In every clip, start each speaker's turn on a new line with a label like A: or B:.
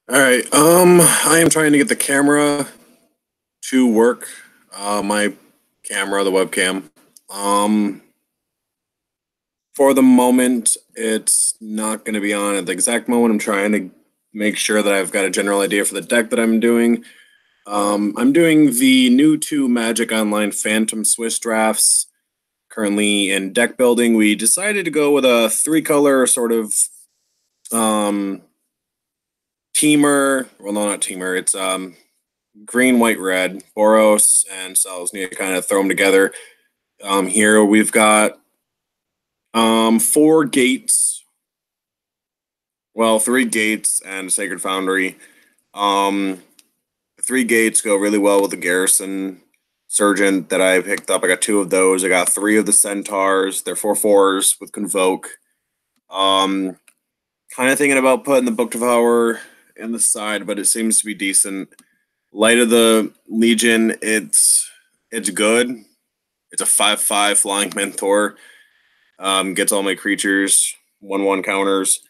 A: All right. I am trying to get the camera to work. My camera, the webcam. Um, for the moment, it's not going to be on at the exact moment. I'm trying to make sure that I've got a general idea for the deck that I'm doing. I'm doing the new two Magic Online Phantom Swiss drafts. Currently in deck building, we decided to go with a three-color sort of um teamer. Well, no, not teamer. It's green, white, red, Boros, and Cells need to kind of throw them together. Here we've got four gates. Well, three gates and a Sacred Foundry. Um, three gates go really well with the Garrison Sergeant that I picked up. I got two of those. I got three of the Centaurs. They're 4/4s with Convoke. Um, Kind of thinking about putting the Book Devour in the side, but it seems to be decent. Light of the Legion, it's good. It's a 5/5 flying mentor. Gets all my creatures 1/1 counters.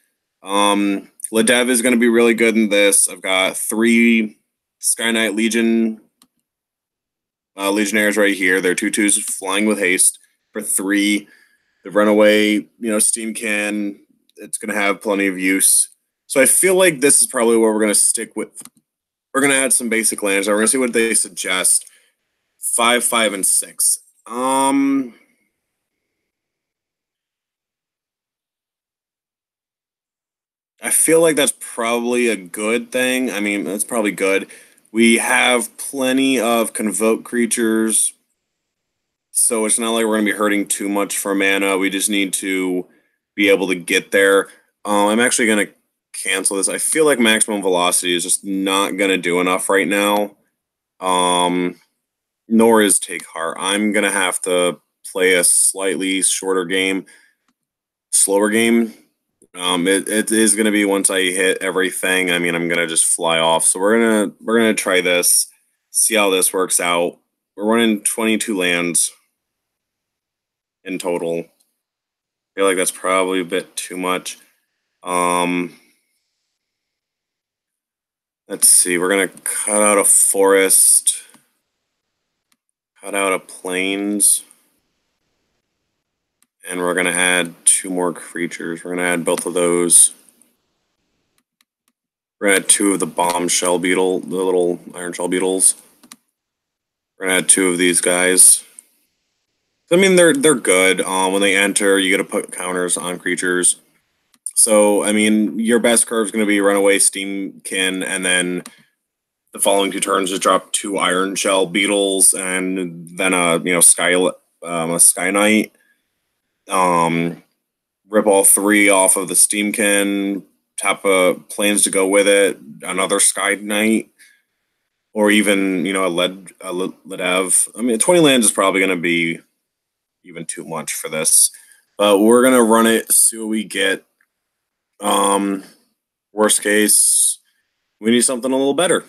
A: Ladev is going to be really good in this. I've got three Sky Knight Legion Legionnaires right here. They're 2/2s flying with haste for three. The runaway, steam can. It's going to have plenty of use. So I feel like this is probably where we're going to stick with. We're going to add some basic lands. We're going to see what they suggest. 5, 5, and 6. I feel like that's probably a good thing. I mean, that's probably good. We have plenty of convoke creatures, so it's not like we're going to be hurting too much for mana. We just need to be able to get there. I'm actually going to cancel this. I feel like maximum velocity is just not going to do enough right now. Nor is Take Heart. I'm going to have to play a slightly shorter game, slower game. It is gonna be once I hit everything. I mean, I'm gonna just fly off. So we're gonna try this, see how this works out. We're running 22 lands in total. I feel like that's probably a bit too much. Let's see. We're gonna cut out a forest, cut out a plains, and we're gonna add two more creatures. We're gonna add both of those. We're gonna add two of the bombshell beetle, the little iron shell beetles. We're gonna add two of these guys. I mean, they're good. When they enter, you get to put counters on creatures. So, I mean, your best curve is going to be Runaway, Steamkin, and then the following two turns just drop two Iron Shell Beetles, and then a Sky Knight. Rip all three off of the Steamkin, tap planes to go with it, another Sky Knight, or even a Ledev. I mean, 20 lands is probably going to be even too much for this, but we're gonna run it, see what we get. Worst case, we need something a little better.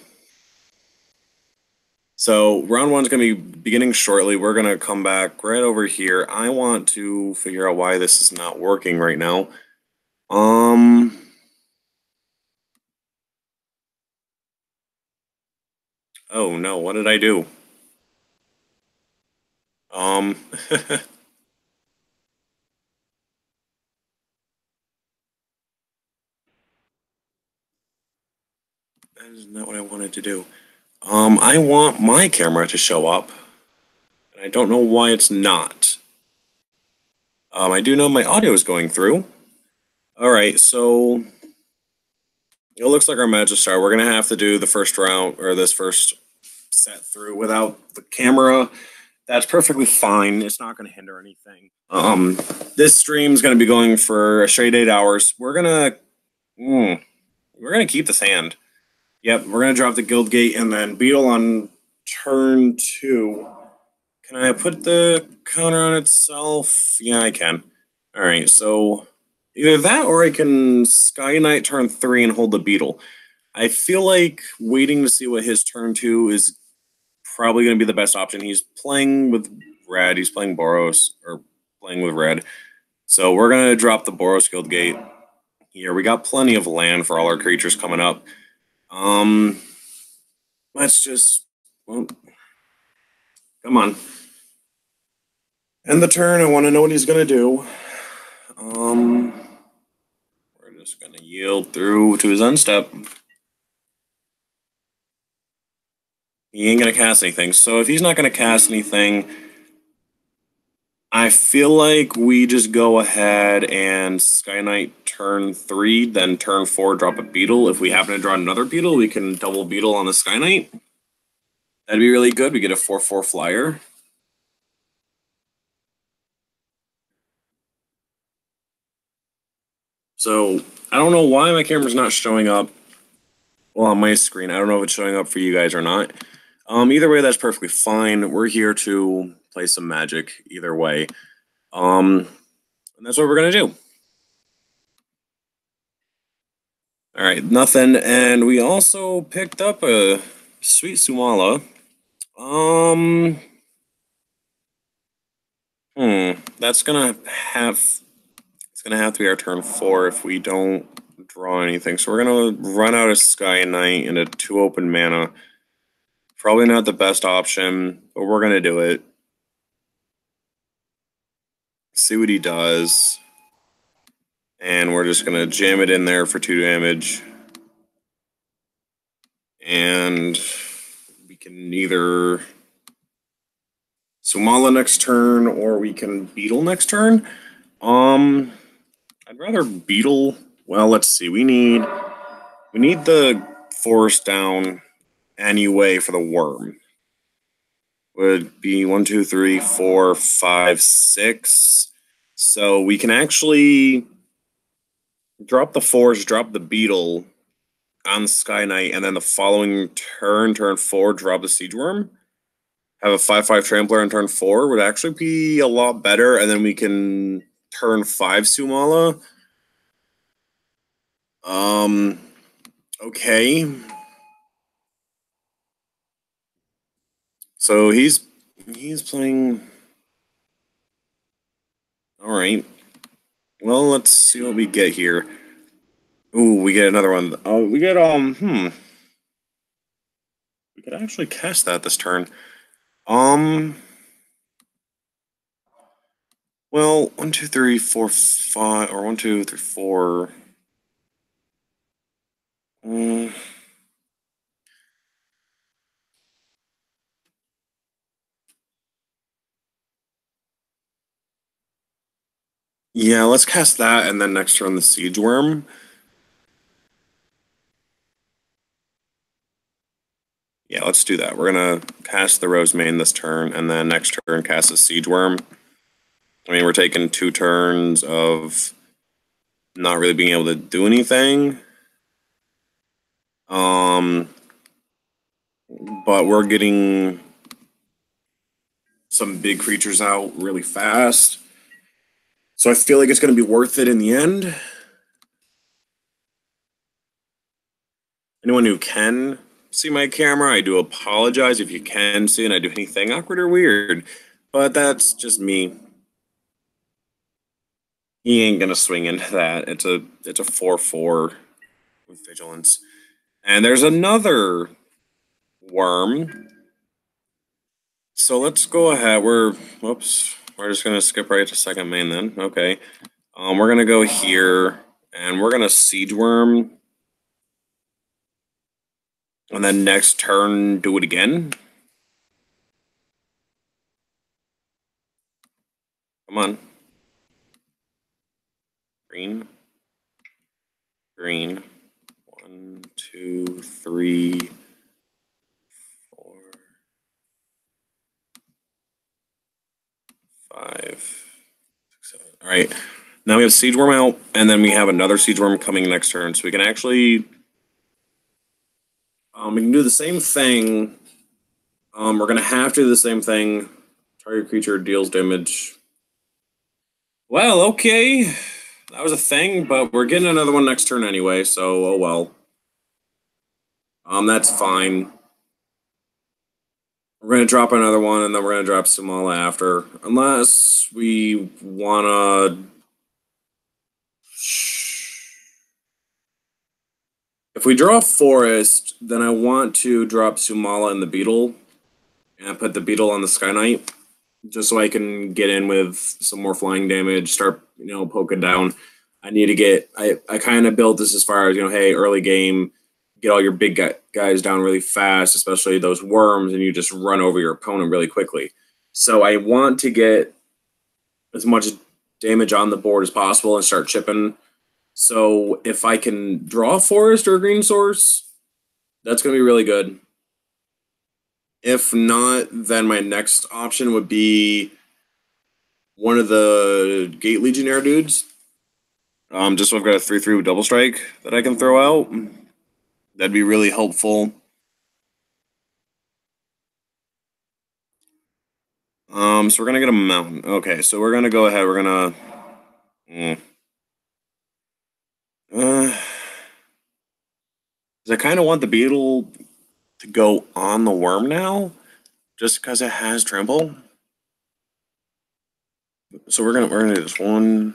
A: So round one's gonna be beginning shortly. We're gonna come back right over here. I want to figure out why this is not working right now. Oh no, what did I do? That is not what I wanted to do. I want my camera to show up, and I don't know why it's not. I do know my audio is going through. All right, so it looks like our Magistar. We're gonna have to do the first round or this first set through without the camera. That's perfectly fine. It's not gonna hinder anything. This stream's gonna be going for a straight 8 hours. We're gonna keep this hand. Yep, we're gonna drop the Guild Gate and then Beetle on turn 2. Can I put the counter on itself? Yeah, I can. All right, so either that or I can Sky Knight turn 3 and hold the Beetle. I feel like waiting to see what his turn 2 is probably going to be the best option. He's playing with red. He's playing Boros, or playing with red. So we're going to drop the Boros Guild Gate here. We got plenty of land for all our creatures coming up. Let's just, well, come on. End the turn. I want to know what he's gonna do. We're just gonna yield through to his unstep. He ain't gonna cast anything. So if he's not gonna cast anything, I feel like we just go ahead and Sky Knight turn 3, then turn 4 drop a beetle. If we happen to draw another beetle, we can double beetle on the Sky Knight. That'd be really good. We get a 4/4 flyer. So I don't know why my camera's not showing up. Well, on my screen, I don't know if it's showing up for you guys or not. Either way, that's perfectly fine. We're here to play some Magic. Either way, and that's what we're gonna do. All right, nothing, and we also picked up a sweet Sumala. That's gonna have it's gonna have to be our turn 4 if we don't draw anything. So we're gonna run out of Sky Knight into 2 open mana. Probably not the best option, but we're gonna do it. See what he does. And we're just gonna jam it in there for 2 damage. And we can either Sumala next turn or we can Beetle next turn. I'd rather Beetle. Well, let's see. We need the forest down anyway for the worm. Would be 1, 2, 3, 4, 5, 6. So we can actually drop the forest, drop the beetle on the Sky Knight, and then the following turn, turn 4, drop the siege worm. Have a 5/5 trampler on turn 4 would actually be a lot better, and then we can turn 5 Sumala. Okay. So he's playing. All right. Well, let's see what we get here. Ooh, we get another one. Oh, we get we could actually cast that this turn. Well, 1, 2, 3, 4, 5, or 1, 2, 3, 4. Yeah, let's cast that, and then next turn the siege worm. Yeah, let's do that. We're gonna cast the Rosemane this turn, and then next turn cast the siege worm. I mean, we're taking 2 turns of not really being able to do anything. But we're getting some big creatures out really fast. So I feel like it's going to be worth it in the end. Anyone who can see my camera, I do apologize if you can see and I do anything awkward or weird. But that's just me. He ain't going to swing into that. It's a 4/4 with vigilance. And there's another worm. So let's go ahead. We're just gonna skip right to second main then. Okay. We're gonna go here and we're gonna siege worm. And then next turn do it again. Come on. Green. Green. 1, 2, 3, 4, 5, 6, 7. All right. Now we have siege worm out, and then we have another siege worm coming next turn. So we can actually we can do the same thing. We're gonna have to do the same thing. Target creature deals damage. Well, okay. That was a thing, but we're getting another one next turn anyway, so oh well. That's fine. We're gonna drop another one, and then we're gonna drop Sumala after. Unless we wanna... If we draw Forest, then I want to drop Sumala and the Beetle, and put the Beetle on the Sky Knight, just so I can get in with some more flying damage, start, poking down. I need to get, I kind of built this as far as, hey, early game, get all your big guys down really fast, especially those worms, and you just run over your opponent really quickly. So I want to get as much damage on the board as possible and start chipping. So if I can draw a Forest or a Green Source, that's going to be really good. If not, then my next option would be one of the Gate Legionnaire dudes. Just so I've got a 3/3 with double strike that I can throw out. That'd be really helpful. So we're gonna get a mountain. Okay, so we're gonna go ahead. We're gonna. I kind of want the beetle to go on the worm now, just because it has trample. So we're gonna do this 1,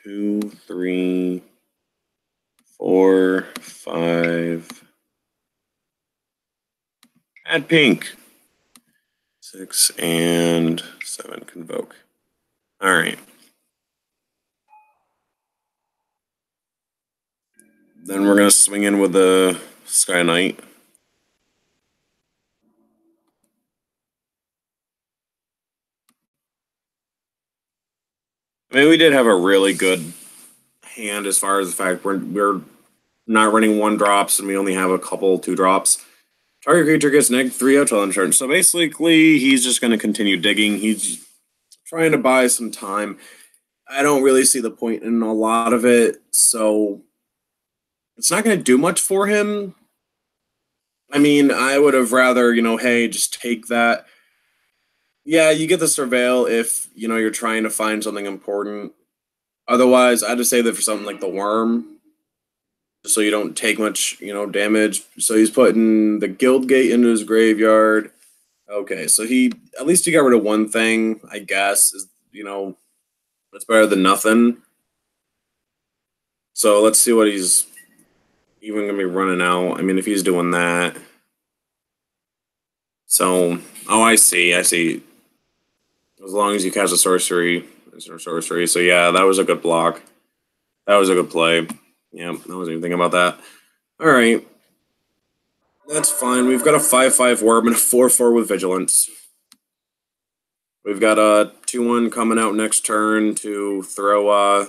A: 2, 3, 4, 5. Add pink. 6 and 7 convoke. All right. Then we're gonna swing in with the Sky Knight. I mean, we did have a really good hand as far as the fact we're not running 1-drops and we only have a couple 2-drops. Target creature gets -3 until end turn. So basically, he's just going to continue digging. He's trying to buy some time. I don't really see the point in a lot of it, so it's not going to do much for him. I mean, I would have rather, hey, just take that. Yeah, you get the surveil if, you're trying to find something important. Otherwise, I'd just say that for something like the worm, so you don't take much, damage. So he's putting the guild gate into his graveyard. Okay, so at least he got rid of one thing, I guess, is, it's better than nothing. So let's see what he's even going to be running out. I mean, if he's doing that. So, oh, I see. As long as you cast a sorcery, it's a sorcery. So yeah, that was a good block. That was a good play. Yeah, I wasn't even thinking about that. All right. That's fine. We've got a 5/5 Worm and a 4/4 with Vigilance. We've got a 2/1 coming out next turn to throw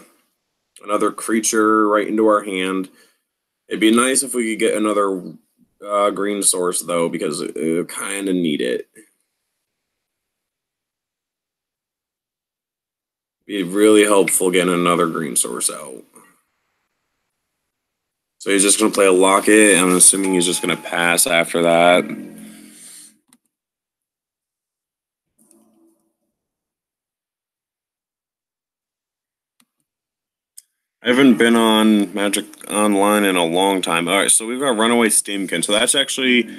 A: another creature right into our hand. It'd be nice if we could get another green source, though, because we kind of need it. Be really helpful getting another green source out. So he's just going to play a Locket. I'm assuming he's just going to pass after that. I haven't been on Magic Online in a long time. All right, so we've got Runaway Steamkin. So that's actually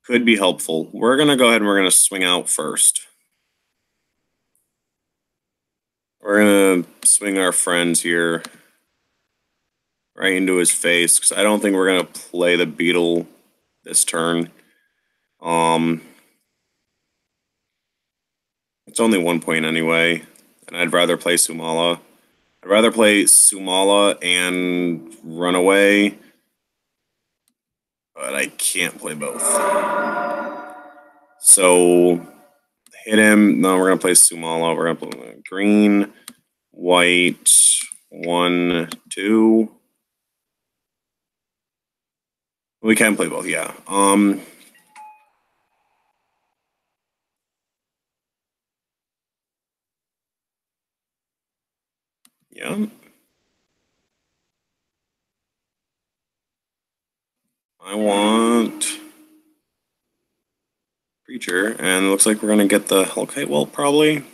A: could be helpful. We're going to go ahead and we're going to swing out first. We're going to swing our friends here right into his face, because I don't think we're going to play the Beetle this turn. It's only 1 point anyway, and I'd rather play Sumala. I'd rather play Sumala and Runaway, but I can't play both. So hit him. No, we're going to play Sumala. We're going to play green, white, 1, 2. We can play both, yeah. Yeah. I want creature, and it looks like we're gonna get the Hellkite Whelp probably.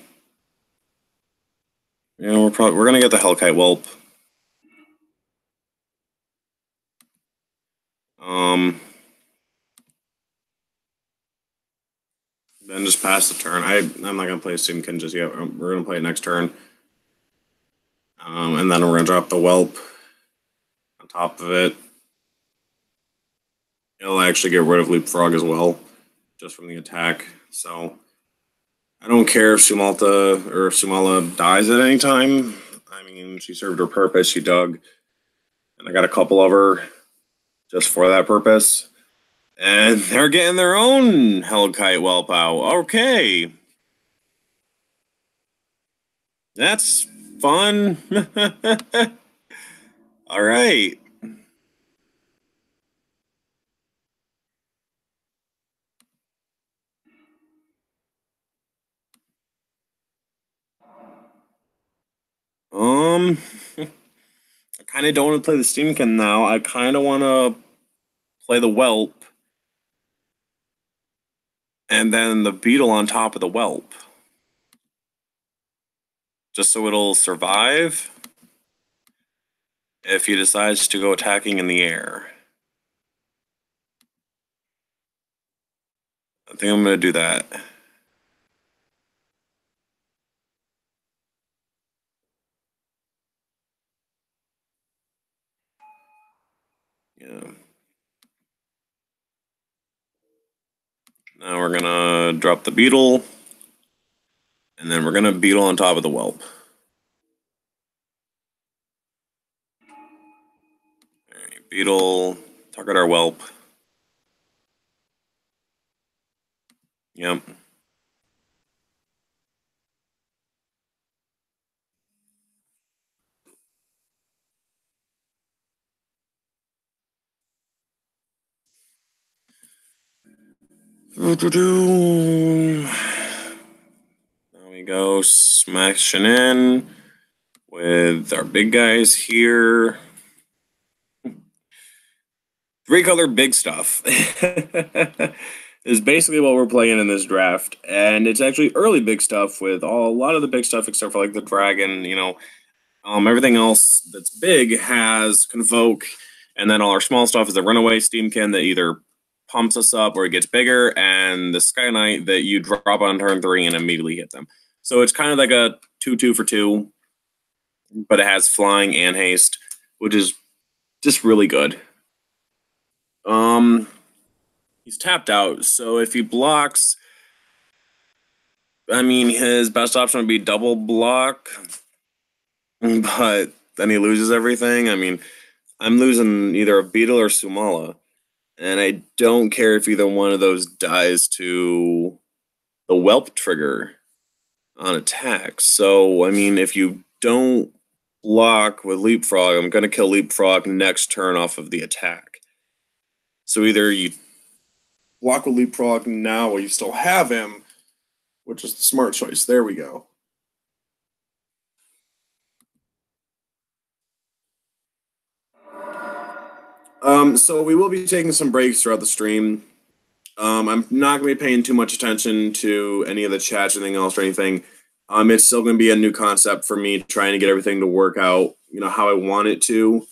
A: Yeah, we're gonna get the Hellkite Whelp. Then just pass the turn. I'm not gonna play Simkin just yet. We're gonna play it next turn. And then we're gonna drop the Whelp on top of it. It'll actually get rid of Leapfrog as well, just from the attack. So I don't care if Sumalta or if Sumala dies at any time. I mean, she served her purpose. She dug, and I got a couple of her just for that purpose. And they're getting their own Hellkite Whelpow. Okay. That's fun. All right. Um, I kind of don't want to play the Steamkin now. I kind of want to play the Whelp and then the Beetle on top of the Whelp, just so it'll survive if he decides to go attacking in the air. I think I'm going to do that. Yeah. Now we're going to drop the Beetle, and then we're going to Beetle on top of the Whelp. All right, Beetle, target our Whelp. Yep. There we go, smashing in with our big guys here. 3-color big stuff is basically what we're playing in this draft, and it's actually early big stuff with a lot of the big stuff except for like the dragon. Everything else that's big has Convoke, and then all our small stuff is the Runaway Steamkin that either pumps us up or it gets bigger, and the Sky Knight that you drop on turn 3 and immediately hit them. So it's kind of like a 2-2 for 2, but it has flying and haste, which is just really good. He's tapped out, so if he blocks, I mean, his best option would be double block, but then he loses everything. I mean, I'm losing either a Beetle or Sumala, and I don't care if either one of those dies to the Whelp trigger on attack. So, I mean, if you don't block with Leapfrog, I'm going to kill Leapfrog next turn off of the attack. So either you block with Leapfrog now while you still have him, which is the smart choice. There we go. So we will be taking some breaks throughout the stream. I'm not going to be paying too much attention to any of the chats or anything else or anything. It's still going to be a new concept for me, trying to get everything to work out, how I want it to.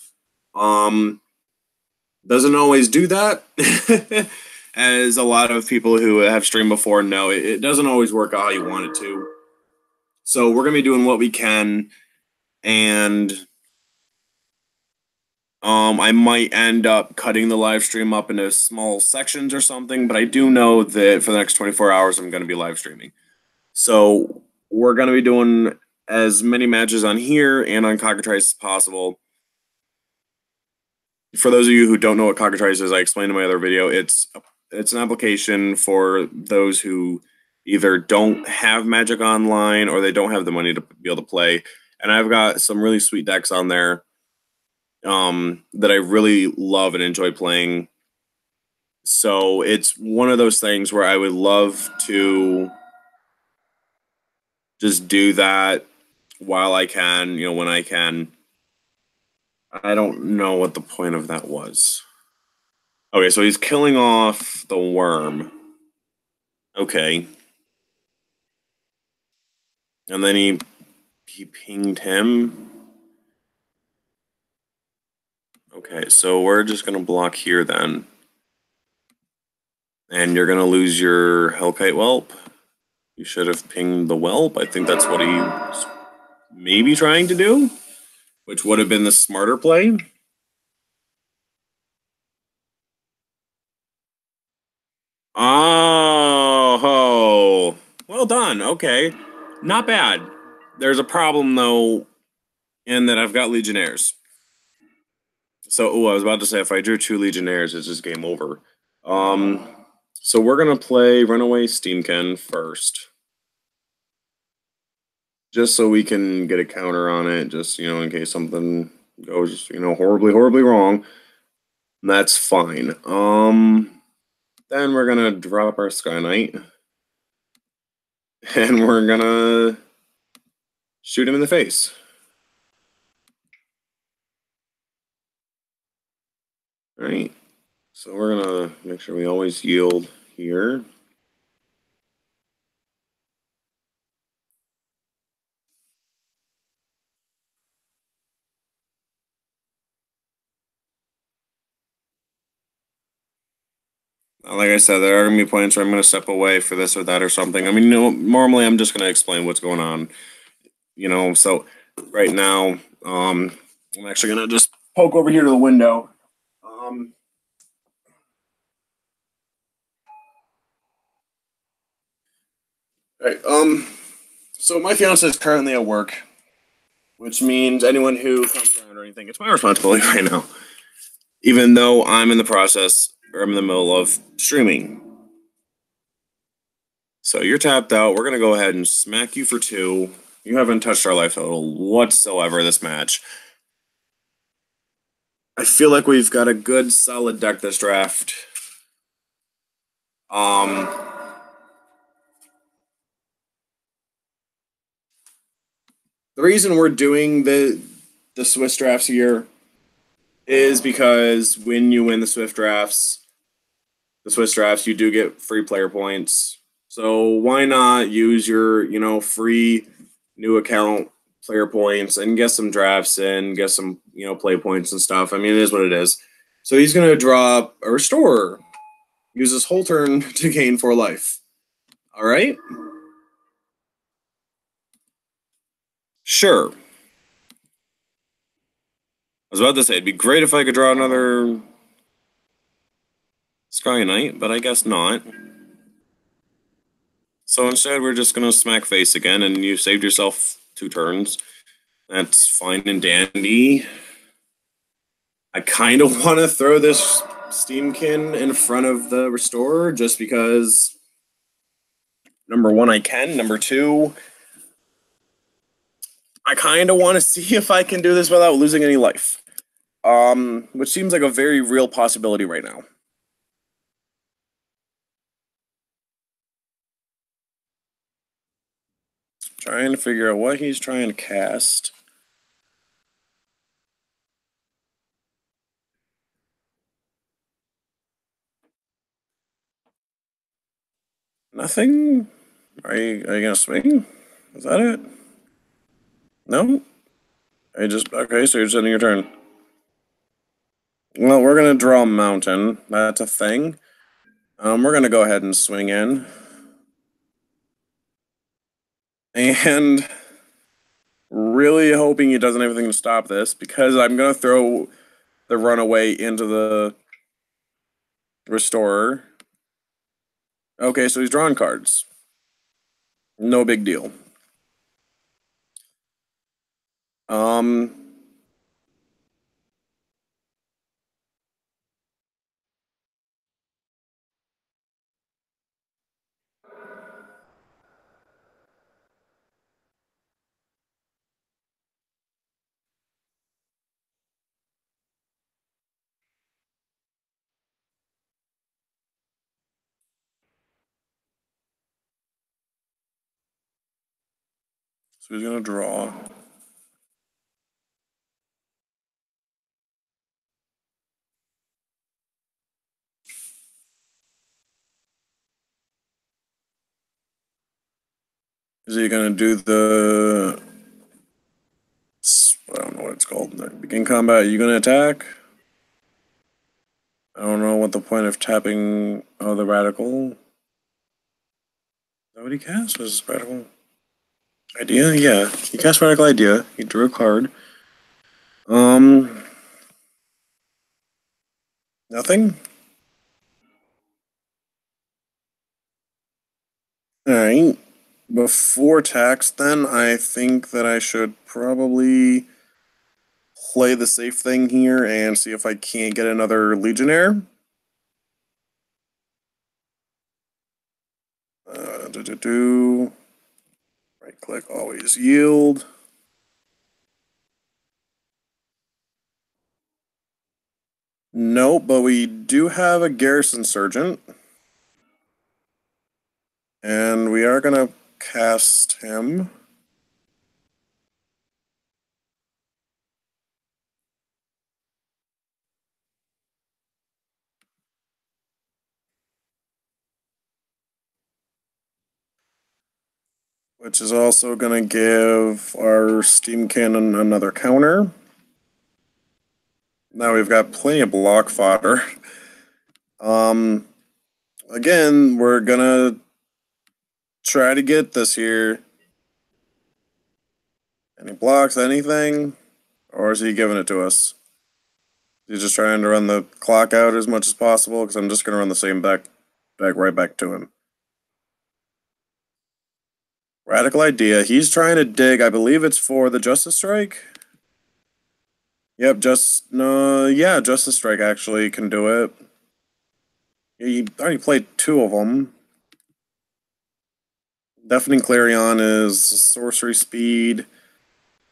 A: Doesn't always do that, as a lot of people who have streamed before know. It doesn't always work out how you want it to. So we're going to be doing what we can, and I might end up cutting the live stream up into small sections or something, but I do know that for the next 24 hours, I'm going to be live streaming. So we're going to be doing as many matches on here and on Cockatrice as possible. For those of you who don't know what Cockatrice is, I explained in my other video, it's an application for those who either don't have Magic Online or they don't have the money to be able to play. And I've got some really sweet decks on there that I really love and enjoy playing. So it's one of those things where I would love to just do that while I can, when I can. I don't know what the point of that was. Okay, so he's killing off the worm. Okay. And then he pinged him. Okay, so we're just going to block here then. And you're going to lose your Hellkite Whelp. You should have pinged the Whelp. I think that's what he was maybe trying to do, which would have been the smarter play. Oh, well done. Okay, not bad. There's a problem though, in that I've got Legionnaires. So, I was about to say if I drew two Legionnaires, it's just game over. Um, so we're gonna play Runaway Steamkin first, just so we can get a counter on it. Just in case something goes horribly, horribly wrong. That's fine. Then we're gonna drop our Sky Knight, and we're gonna shoot him in the face. All right. So we're gonna make sure we always yield here. Like I said, there are gonna be points where I'm gonna step away for this or that or something. I mean, normally I'm just gonna explain what's going on. So right now, I'm actually gonna just poke over here to the window. Right. So my fiance is currently at work, which means anyone who comes around or anything, it's my responsibility right now. Even though I'm in the process or I'm in the middle of streaming. So you're tapped out. We're gonna go ahead and smack you for two. You haven't touched our life total whatsoever this match. I feel like we've got a good solid deck this draft. Um the reason we're doing the Swiss drafts here is because when you win the Swiss drafts, you do get free player points. So why not use your, free new account player points and get some drafts in, get some, play points and stuff. I mean, it is what it is. So he's going to drop a Restorer. Use his whole turn to gain 4 life. All right? Sure. I was about to say, it'd be great if I could draw another Sky Knight, but I guess not. So instead, we're just going to smack face again, and you saved yourself 2 turns. That's fine and dandy. I kind of want to throw this Steamkin in front of the Restorer just because, number one, I can. Number two, I kind of want to see if I can do this without losing any life. Which seems like a very real possibility right now. Trying to figure out what he's trying to cast. Nothing? Are you gonna swing? Is that it? No? Okay, so you're just ending your turn. Well, we're gonna draw a mountain. That's a thing. We're gonna go ahead and swing in. And really hoping he doesn't have anything to stop this because I'm gonna throw the runaway into the Restorer. Okay, so he's drawing cards. No big deal. Um, so he's gonna draw. Is he gonna do the? I don't know what it's called. Begin combat. Are you gonna attack? I don't know what the point of tapping. Oh, the radical. Is that what he cast? Was radical idea? Yeah, he cast radical idea. He drew a card. Nothing. Alright. Before tax, then, I think that I should probably play the safe thing here and see if I can't get another Legionnaire. Do. Right click, always yield. No, but we do have a Garrison Sergeant. And we are going to cast him. Which is also going to give our steam cannon another counter. Now we've got plenty of block fodder. Again, we're gonna try to get this here. Any blocks, anything? Or is he giving it to us? He's just trying to run the clock out as much as possible, because I'm just gonna run the same back right back to him. Radical idea. He's trying to dig, I believe it's for the Justice Strike. Yep, Justice Strike actually can do it. He already played two of them. Deafening Clarion is sorcery speed.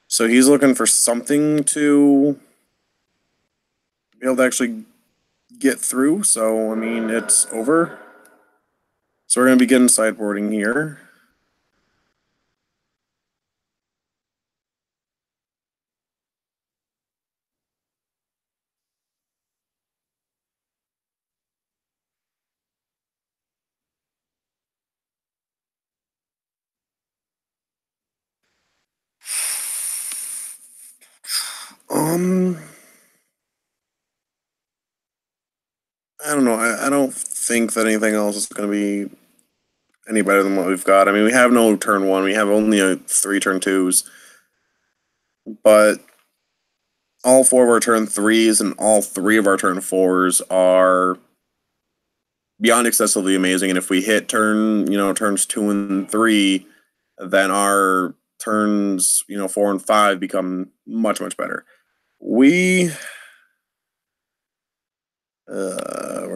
A: So he's looking for something to be able to actually get through. So, I mean, it's over. So we're going to be getting sideboarding here. Um, I don't know. I don't think that anything else is going to be any better than what we've got. I mean, we have no turn one. We have only a 3 turn twos. But all 4 of our turn threes and all 3 of our turn fours are beyond excessively amazing. And if we hit turns 2 and 3, then our turns, 4 and 5 become much, much better. We're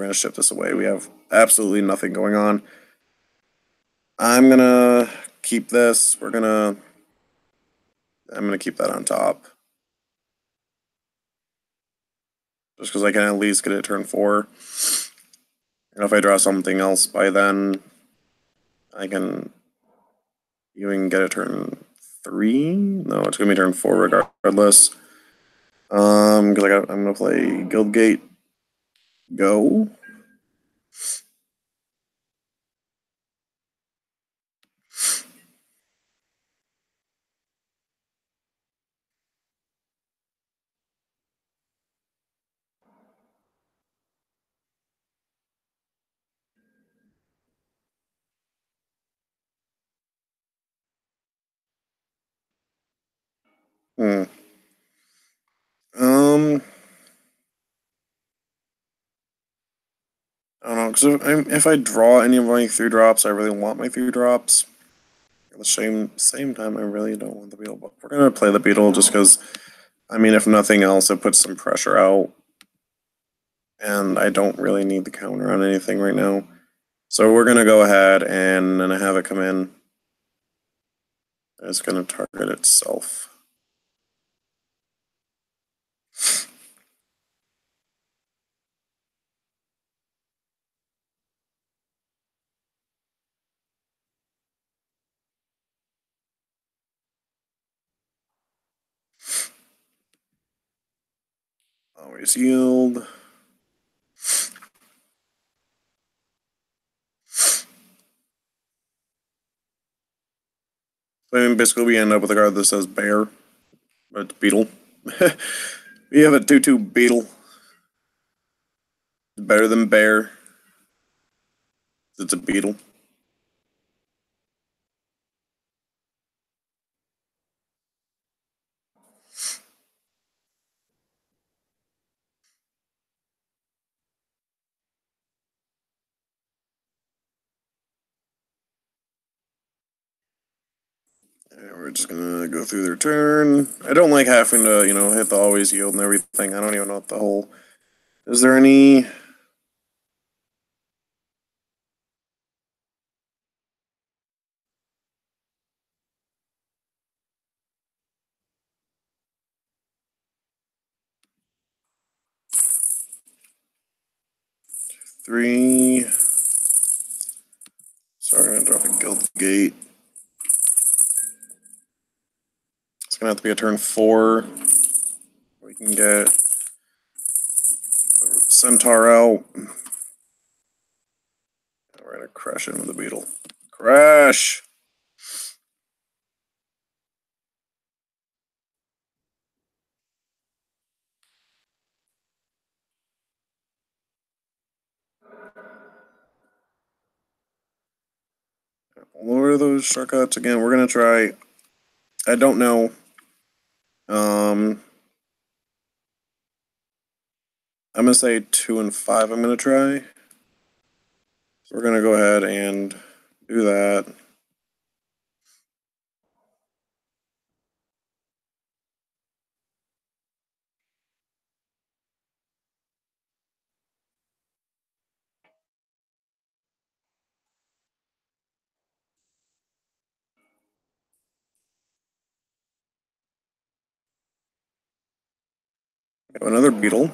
A: gonna ship this away. We have absolutely nothing going on. I'm gonna keep this. I'm gonna keep that on top. Just because I can at least get it turn 4. And if I draw something else by then, I can even get it turn 3. No, it's gonna be turn 4 regardless. Because I'm gonna play Guildgate. Go. Hmm. Um. I don't know, because if I draw any of my 3 drops, I really want my 3 drops. At the same time, I really don't want the beetle. But we're gonna play the beetle just because, I mean, if nothing else, it puts some pressure out, and I don't really need the counter on anything right now. So we're gonna go ahead and have it come in. It's gonna target itself. Always yield. I mean, basically, we end up with a card that says bear, but it's beetle. We have a 2/2 beetle. It's better than bear. It's a beetle.
B: We're just gonna go through their turn. I don't like having to, hit the always yield and everything. I don't even know what the whole. Is there any? Three. Sorry, I'm dropping Guild Gate. It's gonna have to be a turn 4. We can get the Centaur out. We're gonna crash into the beetle. Crash! What are those shortcuts again? We're gonna try. I don't know. I'm gonna say 2 and 5. I'm gonna try. So we're gonna go ahead and do that. Another beetle.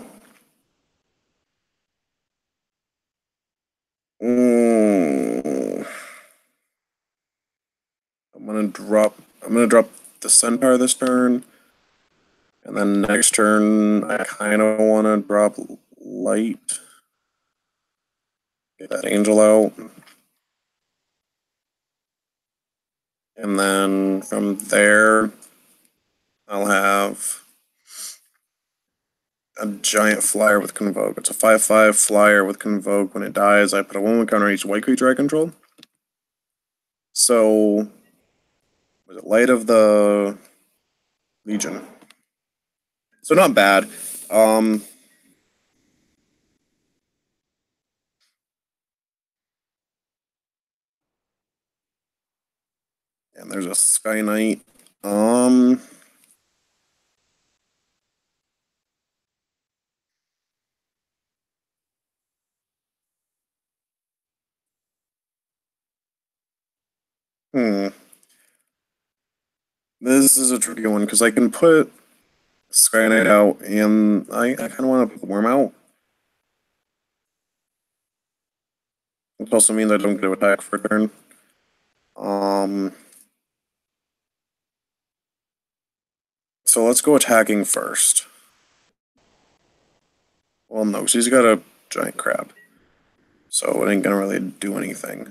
B: Mm. I'm gonna drop the centaur this turn. And then next turn I kinda wanna drop light. Get that angel out. And then from there I'll have a giant flyer with Convoke. It's a 5/5 flyer with Convoke. When it dies, I put a 1/1 counter on each white creature I control. So, was it Light of the Legion? So not bad. And there's a Sky Knight. Um, hmm. This is a tricky one because I can put Sky Knight out, and I kind of want to put the Worm out. It also means I don't get to attack for a turn. So let's go attacking first. Well, no, because he's got a giant crab. So it ain't gonna really do anything.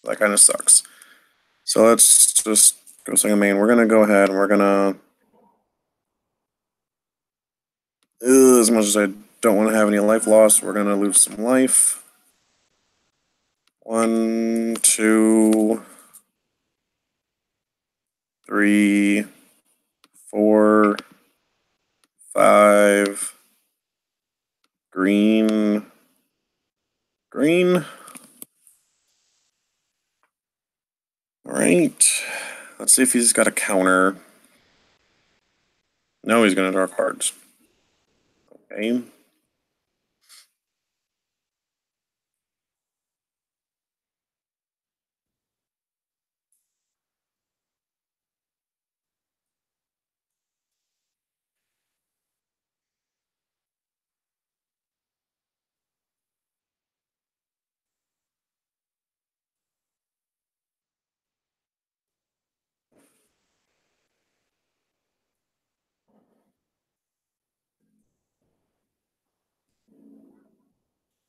B: That kind of sucks. So let's just go second main. We're gonna go ahead and we're gonna. As much as I don't want to have any life loss, we're gonna lose some life. 1, 2, 3, 4, 5. Green. Green. Alright. Let's see if he's got a counter. No, he's gonna draw cards. Okay.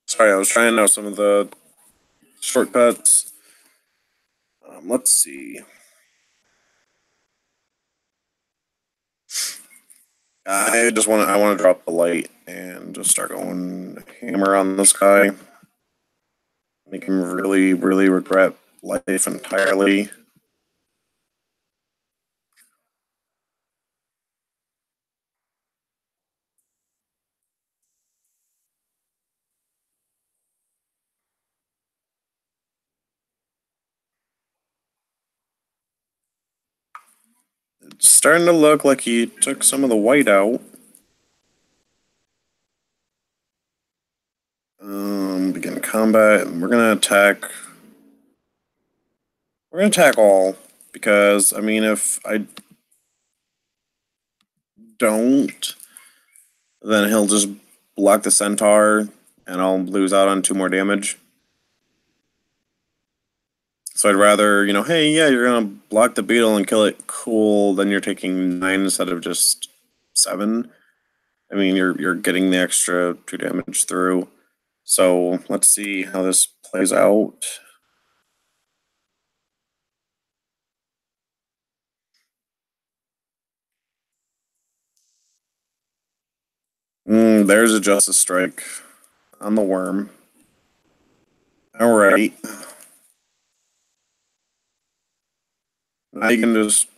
B: Sorry, I was trying to know some of the shortcuts. Let's see. I want to drop the light and just start going hammer on this guy. Make him really, really regret life entirely. starting to look like he took some of the white out. Begin combat. We're gonna attack. We're gonna attack all because I mean, if I don't, then he'll just block the centaur, and I'll lose out on 2 more damage. So I'd rather, hey, yeah, you're gonna block the beetle and kill it. Cool. Then you're taking 9 instead of just 7. I mean, you're getting the extra 2 damage through. So let's see how this plays out. There's a Justice Strike on the worm. All right. Now you can just.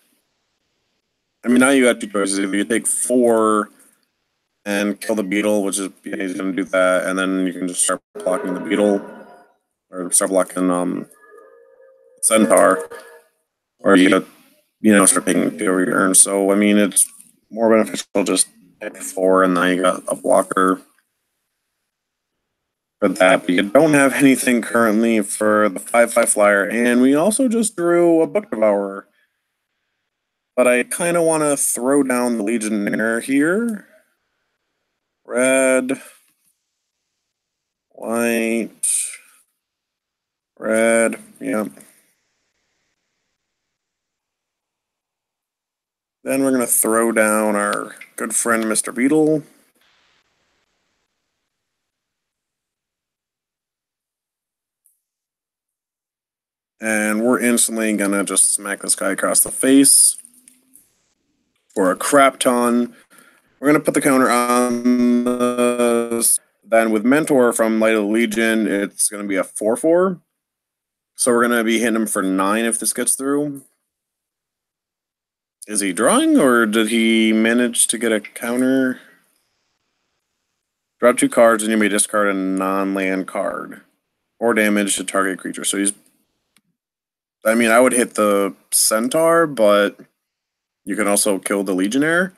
B: I mean, now you got 2 choices. If you take 4 and kill the beetle, which is he's going to do that, and then you can just start blocking the beetle or start blocking centaur, or start taking 2 over your turn. So I mean, it's more beneficial just take 4, and now you got a blocker for that. But you don't have anything currently for the 5/5 flyer, and we also just drew a book devourer. But I kind of want to throw down the Legionnaire here. Red, white, red, yeah. Then we're going to throw down our good friend Mr. Beetle. And we're instantly going to just smack this guy across the face for a crap ton. We're going to put the counter on this. Then with Mentor from Light of the Legion, it's going to be a 4/4. So we're going to be hitting him for 9 if this gets through. Is he drawing, or did he manage to get a counter? Draw 2 cards, and you may discard a non-land card or damage to target creature. So he's. I mean, I would hit the centaur, but you can also kill the Legionnaire.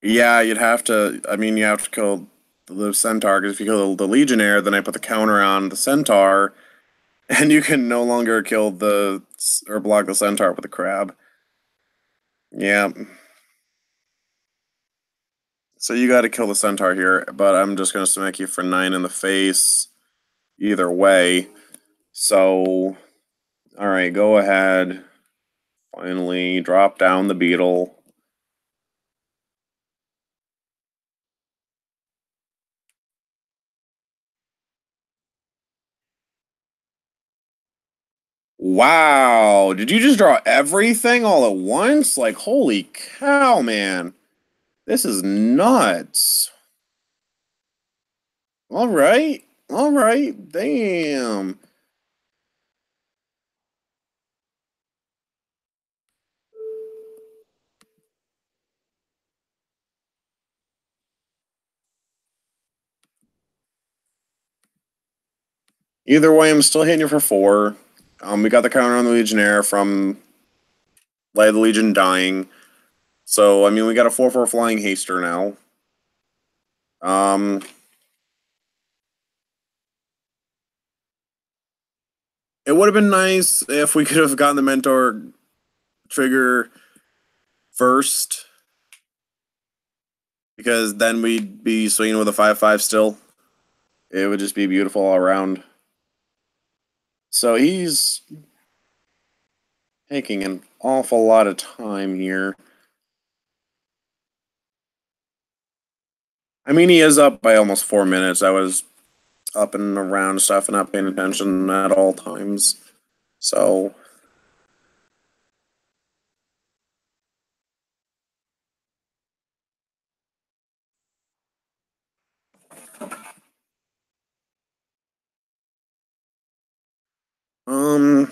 B: Yeah, you'd have to. I mean, you have to kill the centaur, because if you kill the Legionnaire, then I put the counter on the centaur, and you can no longer kill or block the centaur with the crab. Yeah. So you got to kill the centaur here, but I'm just going to smack you for 9 in the face either way. So, all right, go ahead. Finally, drop down the beetle. Wow, did you just draw everything all at once? Like, holy cow, man. This is nuts. All right, damn. Either way, I'm still hitting you for 4. We got the counter on the Legionnaire from Light of the Legion dying. So, I mean, we got a 4/4 flying haster now. It would have been nice if we could have gotten the Mentor trigger first, because then we'd be swinging with a 5/5 still. It would just be beautiful all around. So he's taking an awful lot of time here. I mean, he is up by almost 4 minutes. I was up and around stuff and not paying attention at all times. So,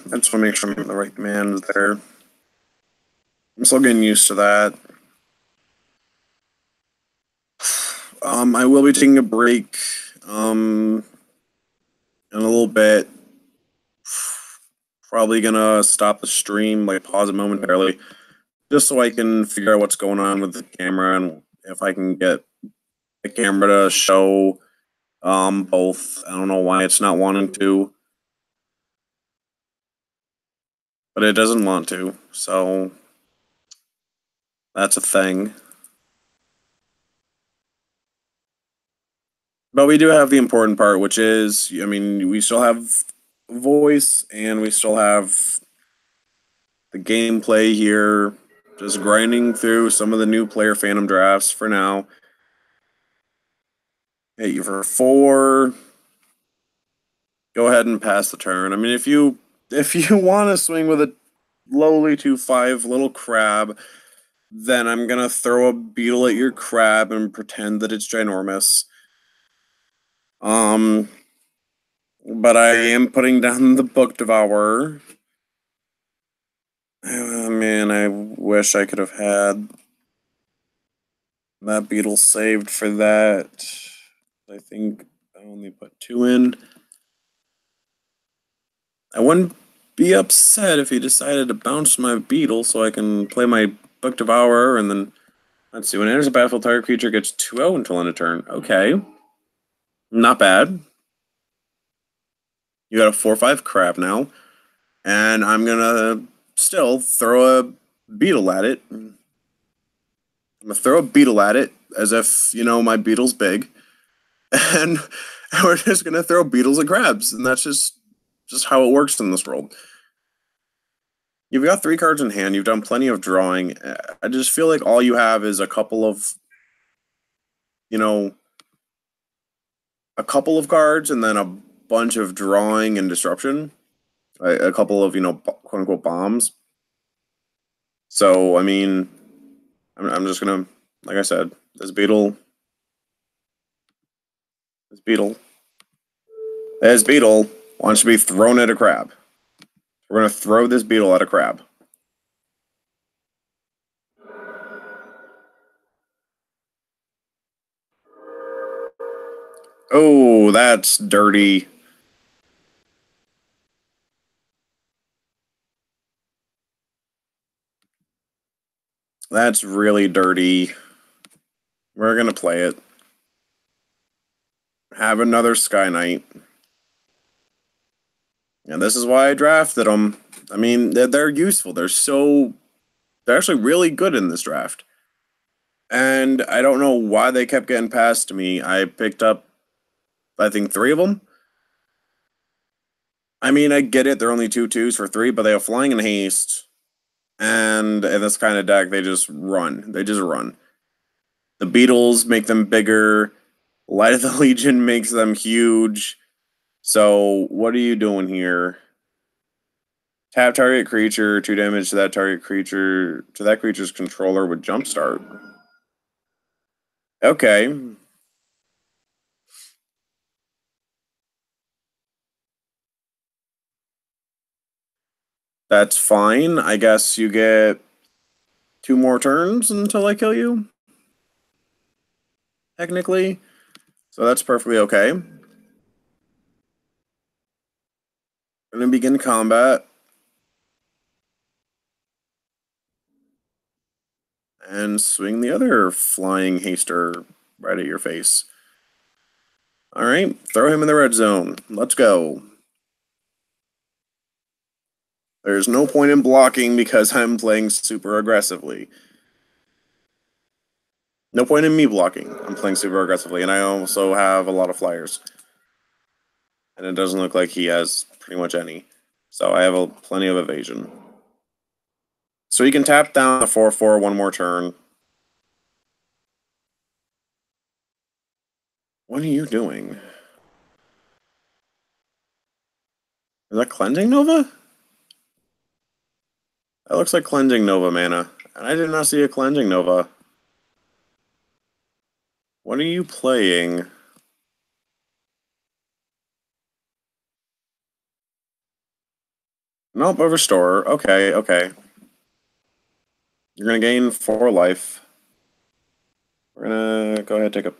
B: I just want to make sure I'm getting the right commands there. I'm still getting used to that. I will be taking a break in a little bit. probably gonna stop the stream, like pause it momentarily, just so I can figure out what's going on with the camera and if I can get the camera to show both. I don't know why it's not wanting to, but it doesn't want to, so that's a thing. But we do have the important part, which is, I mean, we still have voice and we still have the gameplay here, just grinding through some of the new player Phantom drafts for now. Hit you for 4. Go ahead and pass the turn. I mean, if you want to swing with a lowly 2/5 little crab, then I'm gonna throw a beetle at your crab and pretend that it's ginormous. But I am putting down the book devourer. Oh, man, I wish I could have had that beetle saved for that. I think I only put 2 in. I wouldn't be upset if he decided to bounce my beetle so I can play my book devourer and then, let's see, when it enters the battlefield, target creature gets 2/0 until end of turn. Okay. Not bad. You got a 4/5 crab now. And I'm gonna still throw a beetle at it. I'm gonna throw a beetle at it as if, my beetle's big. And we're just gonna throw beetles and crabs. And that's just how it works in this world. You've got 3 cards in hand. You've done plenty of drawing. I just feel like all you have is a couple of cards and then a bunch of drawing and disruption. A couple of, quote unquote bombs. So, I mean, I'm just gonna, like I said, this beetle wants to be thrown at a crab. We're gonna throw this beetle at a crab. Oh, that's dirty. That's really dirty. We're gonna play it. Have another Sky Knight. And this is why I drafted them. I mean, they're useful. They're actually really good in this draft. And I don't know why they kept getting passed to me. I picked up, I think, 3 of them. I mean, I get it. They're only 2/2s for 3, but they have flying and haste. And in this kind of deck, they just run. The beetles make them bigger. Light of the Legion makes them huge. So what are you doing here? Tap target creature, 2 damage to that creature's controller with Jumpstart. Okay. That's fine. I guess you get 2 more turns until I kill you. Technically. So that's perfectly okay. I'm gonna begin combat. And swing the other flying haster right at your face. Alright, throw him in the red zone. Let's go. There's no point in blocking because I'm playing super aggressively. No point in me blocking. I'm playing super aggressively, and I also have a lot of flyers. And it doesn't look like he has pretty much any. So I have plenty of evasion. So he can tap down the 4/4 one more turn. What are you doing? Is that Cleansing Nova? That looks like Cleansing Nova mana. And I did not see a Cleansing Nova. What are you playing? Nope, a Restorer. Okay. You're gonna gain 4 life. We're gonna go ahead and take a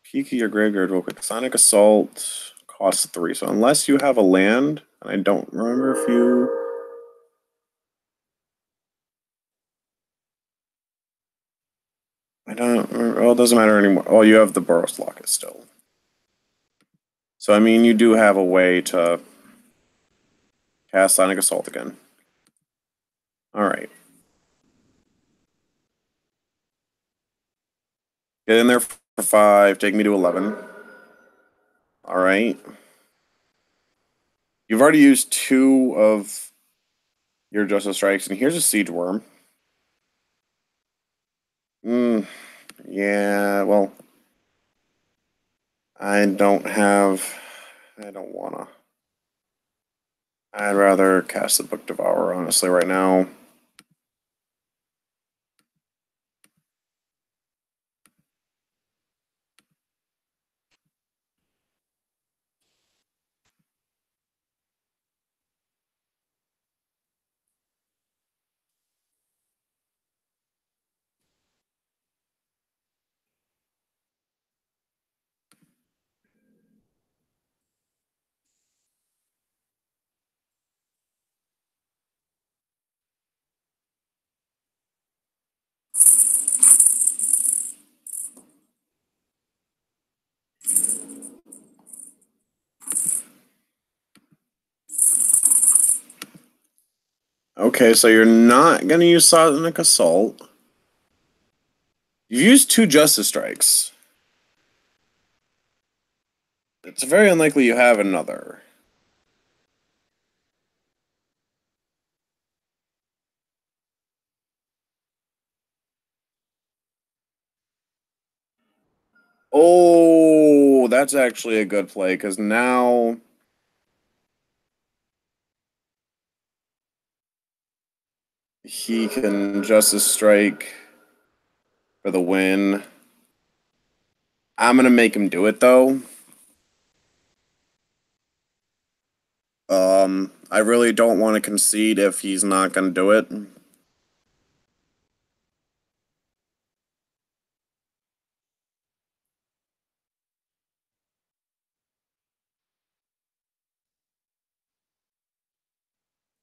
B: peek at your graveyard real quick. Sonic Assault costs 3. So unless you have a land, and I don't remember if you I don't. Well, it doesn't matter anymore. Oh, you have the Boros Locket still. So I mean, you do have a way to cast Sonic Assault again. All right. Get in there for 5. Take me to 11. All right. You've already used 2 of your Justice Strikes, and here's a Siege Worm. Yeah, well, I don't have. I don't wanna. I'd rather cast the Book Devourer, honestly, right now. Okay, so you're not gonna use Sonic Assault. You used 2 Justice Strikes. It's very unlikely you have another. Oh, that's actually a good play, because now he can Justice Strike for the win. I'm gonna make him do it though. I really don't want to concede if he's not gonna do it.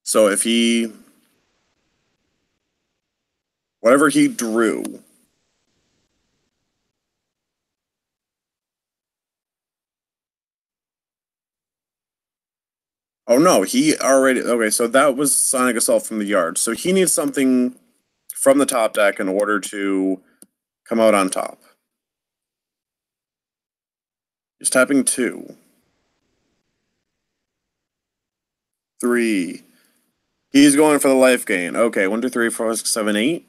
B: So if he, whatever he drew, oh no, he already, okay, so that was Sonic Assault from the yard. So he needs something from the top deck in order to come out on top. He's tapping 2. 3. He's going for the life gain. Okay, 1, 2, 3, 4, 5, 6, 7, 8.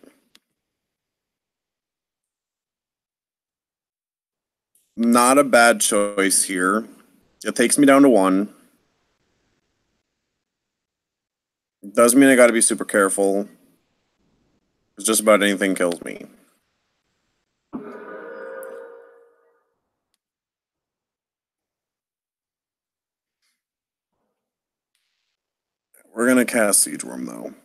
B: Not a bad choice here. It takes me down to 1. Does mean I gotta be super careful. Because just about anything kills me. We're gonna cast Siege Worm though.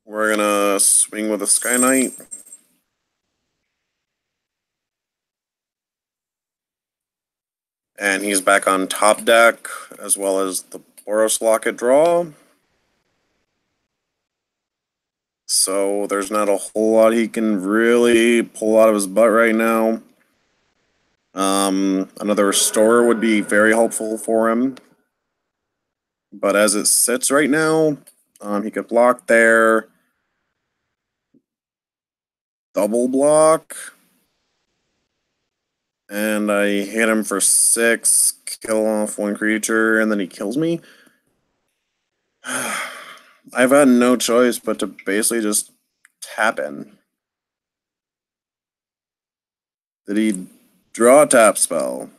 B: We're gonna swing with a Sky Knight. And he's back on top deck, as well as the Boros Locket draw. So there's not a whole lot he can really pull out of his butt right now. Another Restorer would be very helpful for him. But as it sits right now, he could block there. Double block. And I hit him for 6, kill off 1 creature, and then he kills me. I've had no choice but to basically just tap in. Did he draw a tap spell?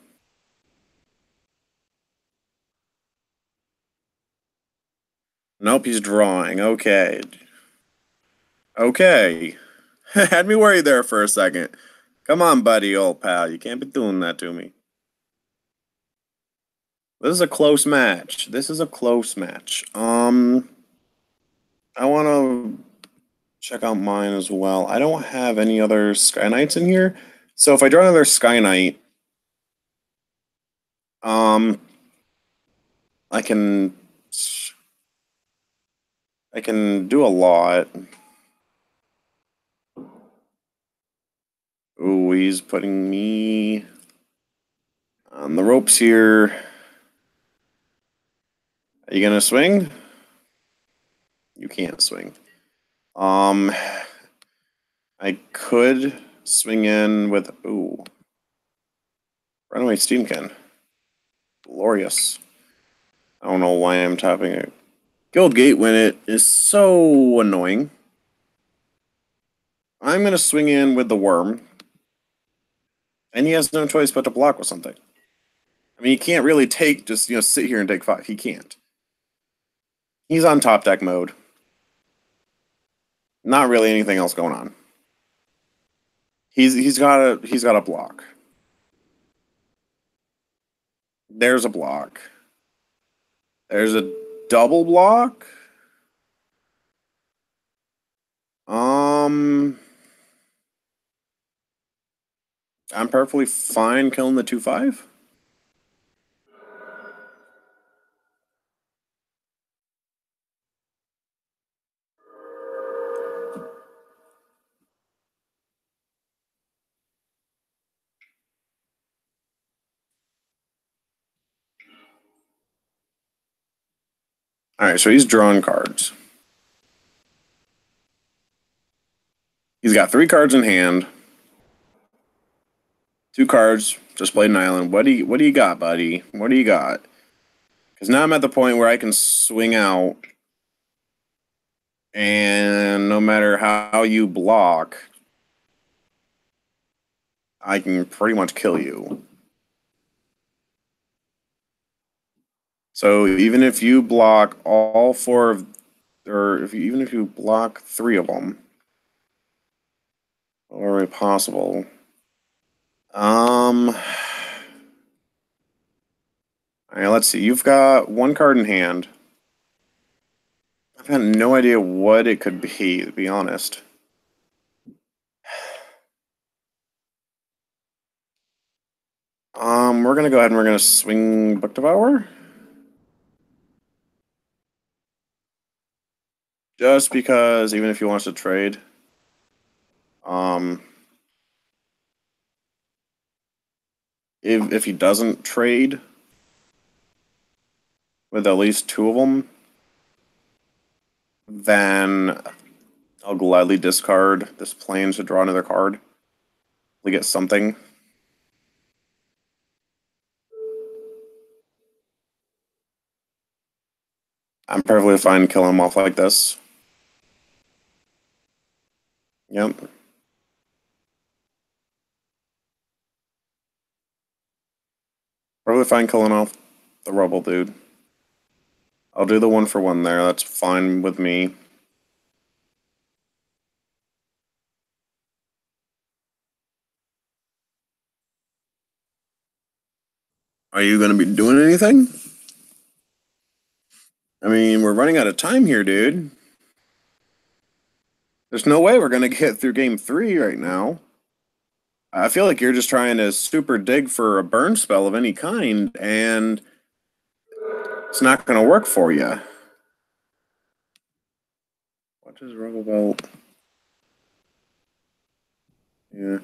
B: Nope, he's drawing. Okay. Okay. Had me worried there for a second. Come on, buddy, old pal. You can't be doing that to me. This is a close match. This is a close match. I want to check out mine as well. I don't have any other Sky Knights in here. So if I draw another Sky Knight, um, I can I can do a lot. Ooh, he's putting me on the ropes here. Are you gonna swing? You can't swing. Um, I could swing in with Runaway Steamkin. Glorious. I don't know why I'm tapping it. Guild Gate when it is so annoying. I'm gonna swing in with the worm. And he has no choice but to block with something. I mean, he can't really just sit here and take 5. He can't. He's on top deck mode. Not really anything else going on. He's got a block. There's a block. There's a double block. I'm perfectly fine killing the 2/5. All right, so he's drawing cards. He's got 3 cards in hand. 2 cards, just played an island. What do you got, buddy? What do you got? Because now I'm at the point where I can swing out, and no matter how you block, I can pretty much kill you. So even if you block all 4 of, even if you block 3 of them, or possible. All right, let's see. You've got 1 card in hand. I've got no idea what it could be, to be honest. We're gonna go ahead and we're gonna swing Book Devourer. Just because, even if he wants to trade, if he doesn't trade with at least 2 of them, then I'll gladly discard this plane to draw another card. We get something. I'm perfectly fine killing him off like this. Yep. Perfectly fine killing off the rubble dude. I'll do the 1-for-1 there. That's fine with me. Are you going to be doing anything? I mean, we're running out of time here, dude. There's no way we're going to get through game 3 right now. I feel like you're just trying to super dig for a burn spell of any kind, and it's not going to work for you. What is Rubble Belt? Yeah.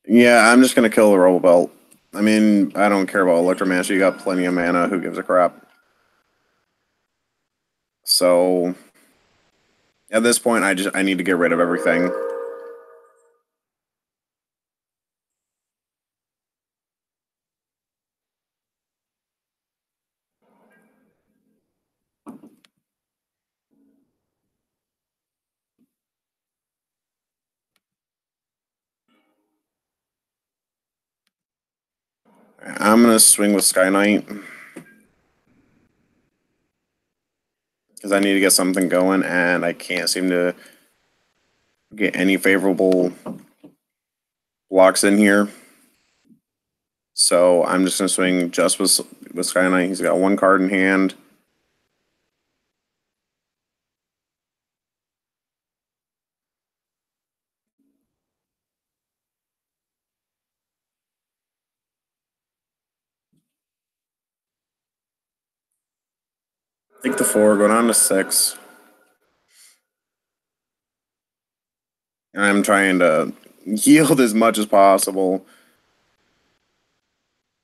B: Yeah, I'm just going to kill the Rubble Belt. I mean, I don't care about Electromancer. You got plenty of mana. Who gives a crap? So at this point, I need to get rid of everything. I'm gonna swing with Sky Knight because I need to get something going, and I can't seem to get any favorable blocks in here. So I'm just gonna swing just with Sky Knight. He's got 1 card in hand. Take the 4, go down to 6. I'm trying to yield as much as possible.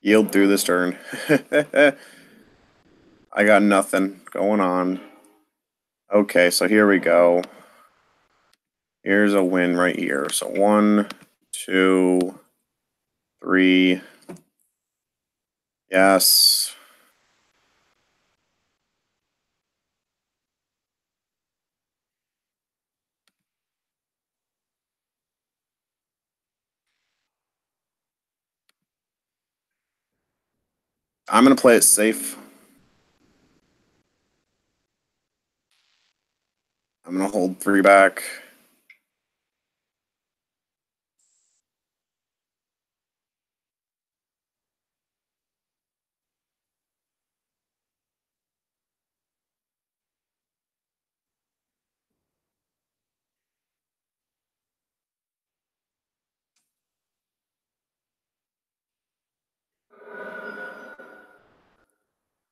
B: Yield through this turn. I got nothing going on. Okay, so here we go. Here's a win right here. So 1, 2, 3. Yes. I'm going to play it safe. I'm going to hold 3 back.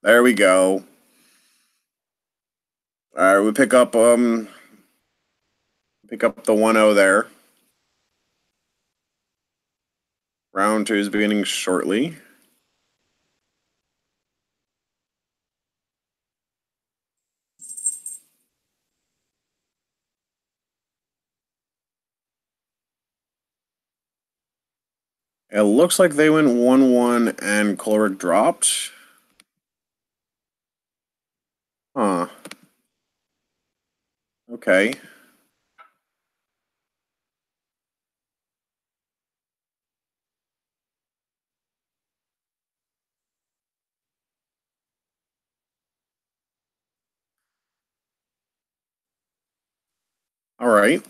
B: There we go. All right, we pick up the 1-0 there. Round 2 is beginning shortly. It looks like they went 1-1 and Colrick dropped. Huh. Okay. All right.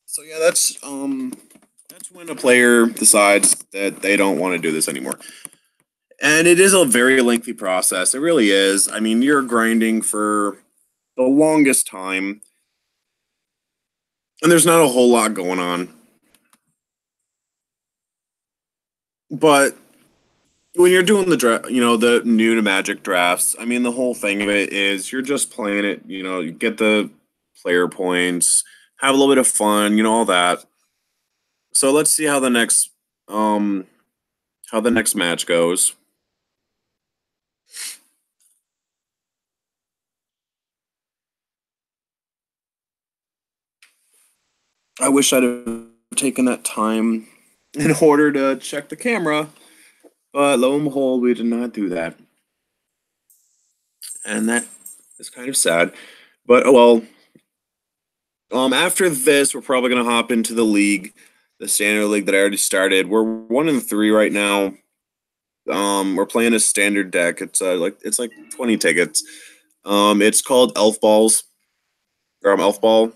B: So yeah, that's when a player decides that they don't want to do this anymore. And it is a very lengthy process. It really is. I mean, you're grinding for the longest time, and there's not a whole lot going on. But when you're doing the draft, the new to Magic drafts, I mean, the whole thing of it is you're just playing it, you get the player points, have a little bit of fun, all that. So let's see um how the next match goes. I wish I'd have taken that time in order to check the camera, but lo and behold, we did not do that. And that is kind of sad. But oh well. After this, we're probably gonna hop into the league, the standard league that I already started. We're 1-3 right now. We're playing a standard deck. It's like 20 tickets. It's called Elf Balls or Elf Ball.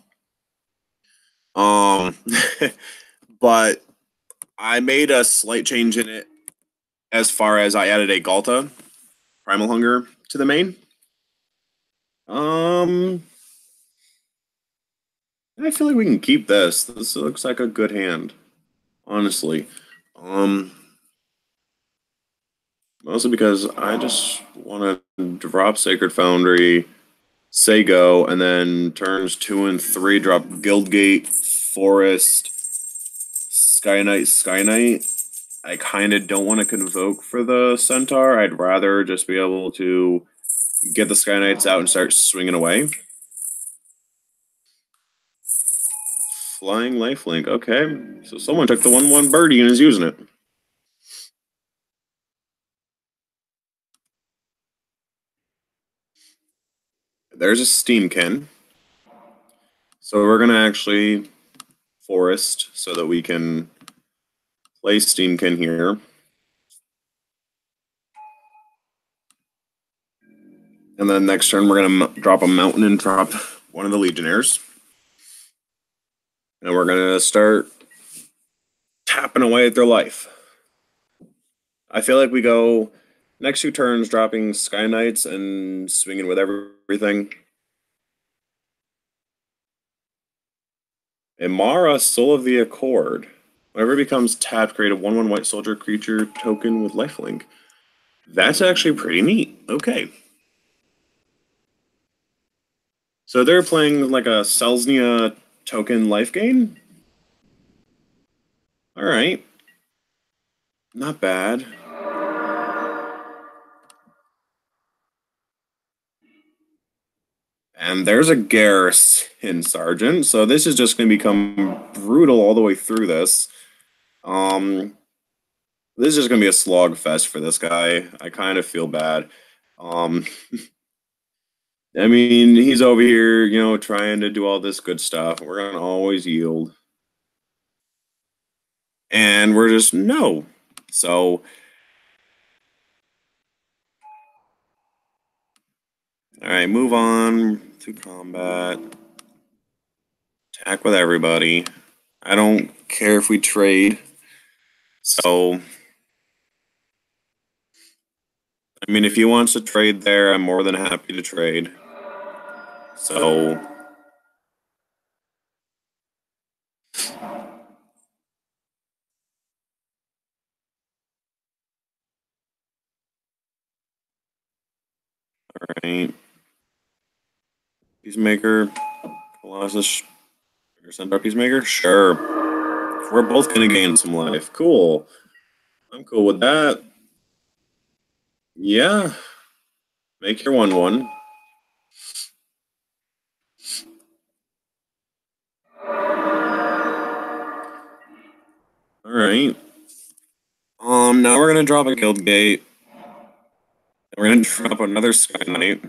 B: Um, but I made a slight change in it as far as I added a Galta Primal Hunger to the main. Um, I feel like we can keep this. This looks like a good hand, honestly. Um, Mostly because I just want to drop Sacred Foundry, say go, and then turns 2 and 3 drop Guildgate, Forest, Sky Knight. I kind of don't want to convoke for the Centaur. I'd rather just be able to get the Sky Knights out and start swinging away. Flying Lifelink. Okay, so someone took the 1/1 birdie and is using it. There's a Steamkin. So we're going to actually Forest so that we can play Steamkin here. And then next turn, we're going to drop a mountain and drop one of the Legionnaires. And we're going to start tapping away at their life. I feel like we go next 2 turns dropping Sky Knights and swinging with everything. Imara, Soul of the Accord. Whenever it becomes tapped, create a 1/1 white soldier creature token with lifelink.
A: That's actually pretty neat. Okay. So they're playing like a Selznia token life gain? Alright. Not bad. And there's a garrison sergeant, so this is just going to become brutal all the way through this. Um, this is just going to be a slog fest for this guy. I kind of feel bad. Um, I mean, he's over here, trying to do all this good stuff. We're going to always yield. And we're just, no. So, all right, move on to combat. Attack with everybody. I don't care if we trade. So, I mean, if he wants to trade there, I'm more than happy to trade. So, right. Peacemaker, Colossus, or send our Peacemaker? Sure. We're both gonna gain some life. Cool. I'm cool with that. Yeah. Make your 1/1. Alright. Now we're gonna drop a Guild Gate. We're gonna drop another Sky Knight.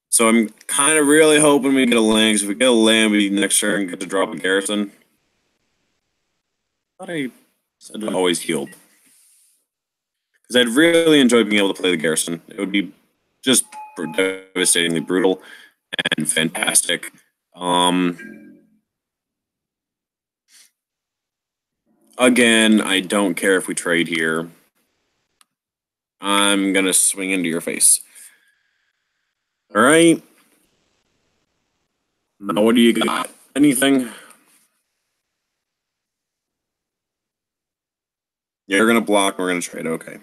A: So I'm kind of really hoping we get a land. If we get a land, we next turn get to drop a Garrison. I thought I said always healed. Because I'd really enjoy being able to play the Garrison. It would be just devastatingly brutal and fantastic. Again, I don't care if we trade here. I'm gonna swing into your face. All right. Now, what do you got? Anything? Yeah, you're gonna block. We're gonna trade. Okay.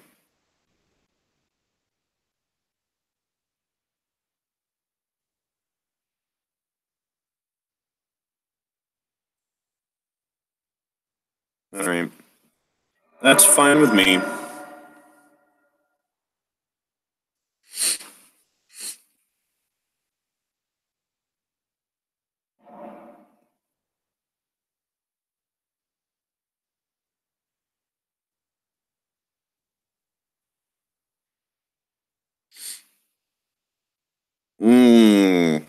A: All right. That's fine with me. Mmm.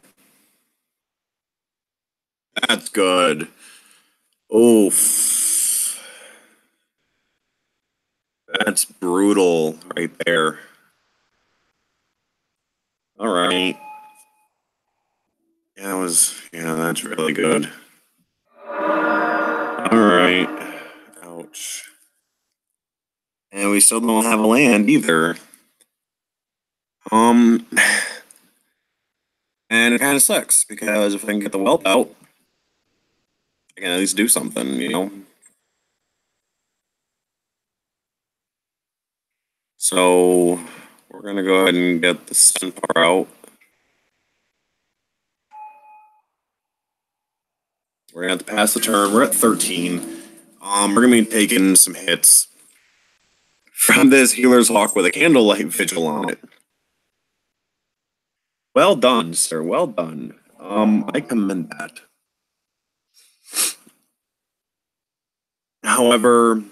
A: That's good. Oof. That's brutal right there. All right. Yeah, that's really good. All right. Ouch. And we still don't have a land either. Um, and it kind of sucks because if I can get the whelp out, I can at least do something. So we're gonna go ahead and get the centaur out. We're gonna have to pass the turn. We're at 13. We're gonna be taking some hits from this healer's hawk with a candlelight vigil on it. Well done, sir. Well done. I commend that. However,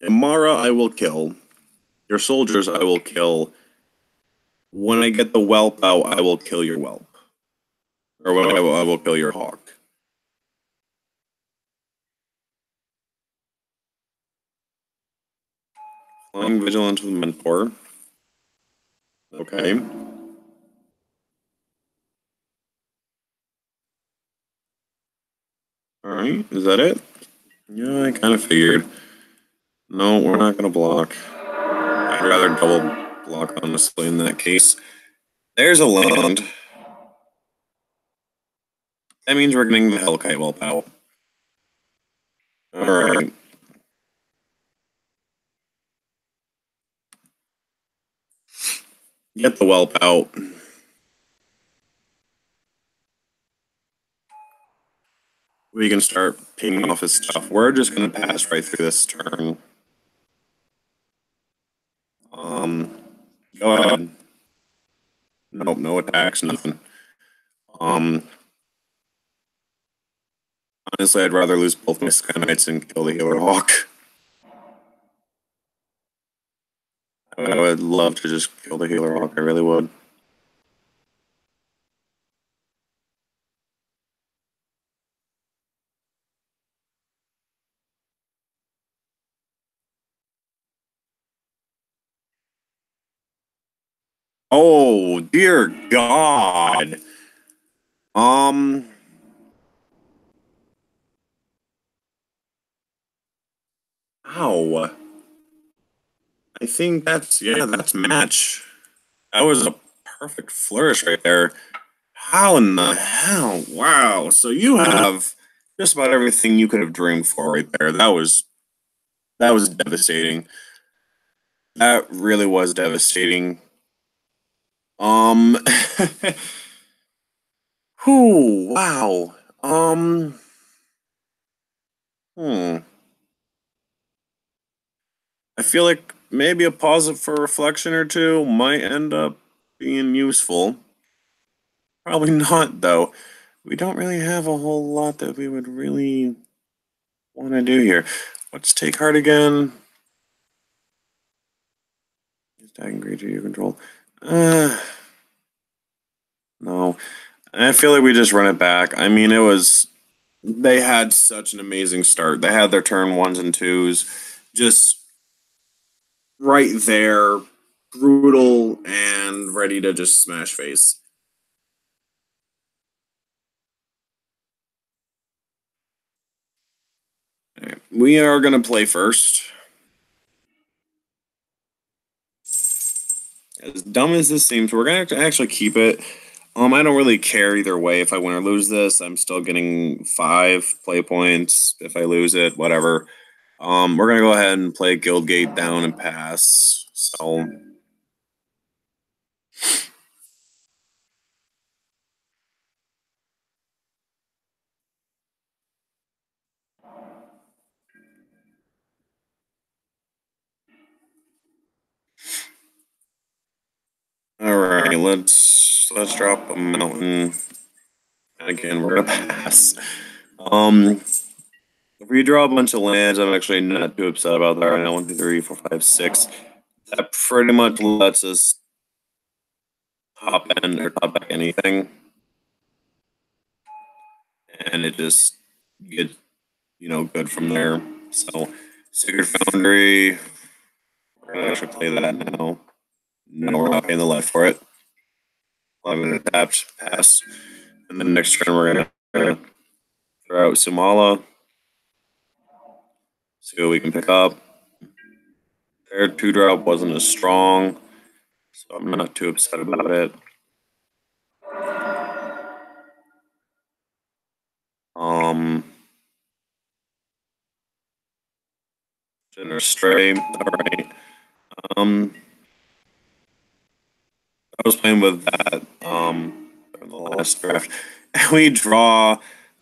A: Amara, I will kill. Your soldiers, I will kill. When I get the whelp out, I will kill your whelp. Or when I will kill your hawk. Flying vigilance with mentor. Okay. Alright, is that it? Yeah, I kind of figured. No, we're not going to block. I'd rather double block, honestly, in that case. There's a land. That means we're getting the Hellkite whelp out. Alright.
B: Get the whelp out. We can start picking off his stuff. We're just gonna pass right through this turn. Go ahead. Nope, no attacks, nothing. Honestly, I'd rather lose both my Sky Knights and kill the Healer Hawk. I would love to just kill the Healer Hawk, I really would. Oh, dear God. Ow. I think that's match. That was a perfect flourish right there. How in the hell? Wow. So you have just about everything you could have dreamed for right there. That was devastating. That really was devastating. Um Whew, wow. Hmm. I feel like maybe a pause for reflection or two might end up being useful. Probably not, though. We don't really have a whole lot that we would really want to do here. Let's take heart again. Is tagging creature you control? No. I feel like we just run it back. I mean, they had such an amazing start. They had their turn ones and twos just right there, brutal and ready to just smash face. All right. We are going to play first. As dumb as this seems, we're going to actually keep it. I don't really care either way. If I win or lose this, I'm still getting 5 play points. If I lose it, whatever. We're going to go ahead and play Guildgate down and pass. So all right, let's drop a mountain. And again, we're gonna pass. If we draw a bunch of lands, I'm actually not too upset about that right now. 1, 2, 3, 4, 5, 6. That pretty much lets us top end or top back anything, and it just gets good from there. So, Sacred Foundry. We're gonna actually play that now. No, we're not paying the life for it. 11 tapped, pass. And then next turn, we're gonna throw out Sumala. See what we can pick up. Their 2-drop wasn't as strong, so I'm not too upset about it. Generous Stray. Alright. I was playing with that in the last draft. And we draw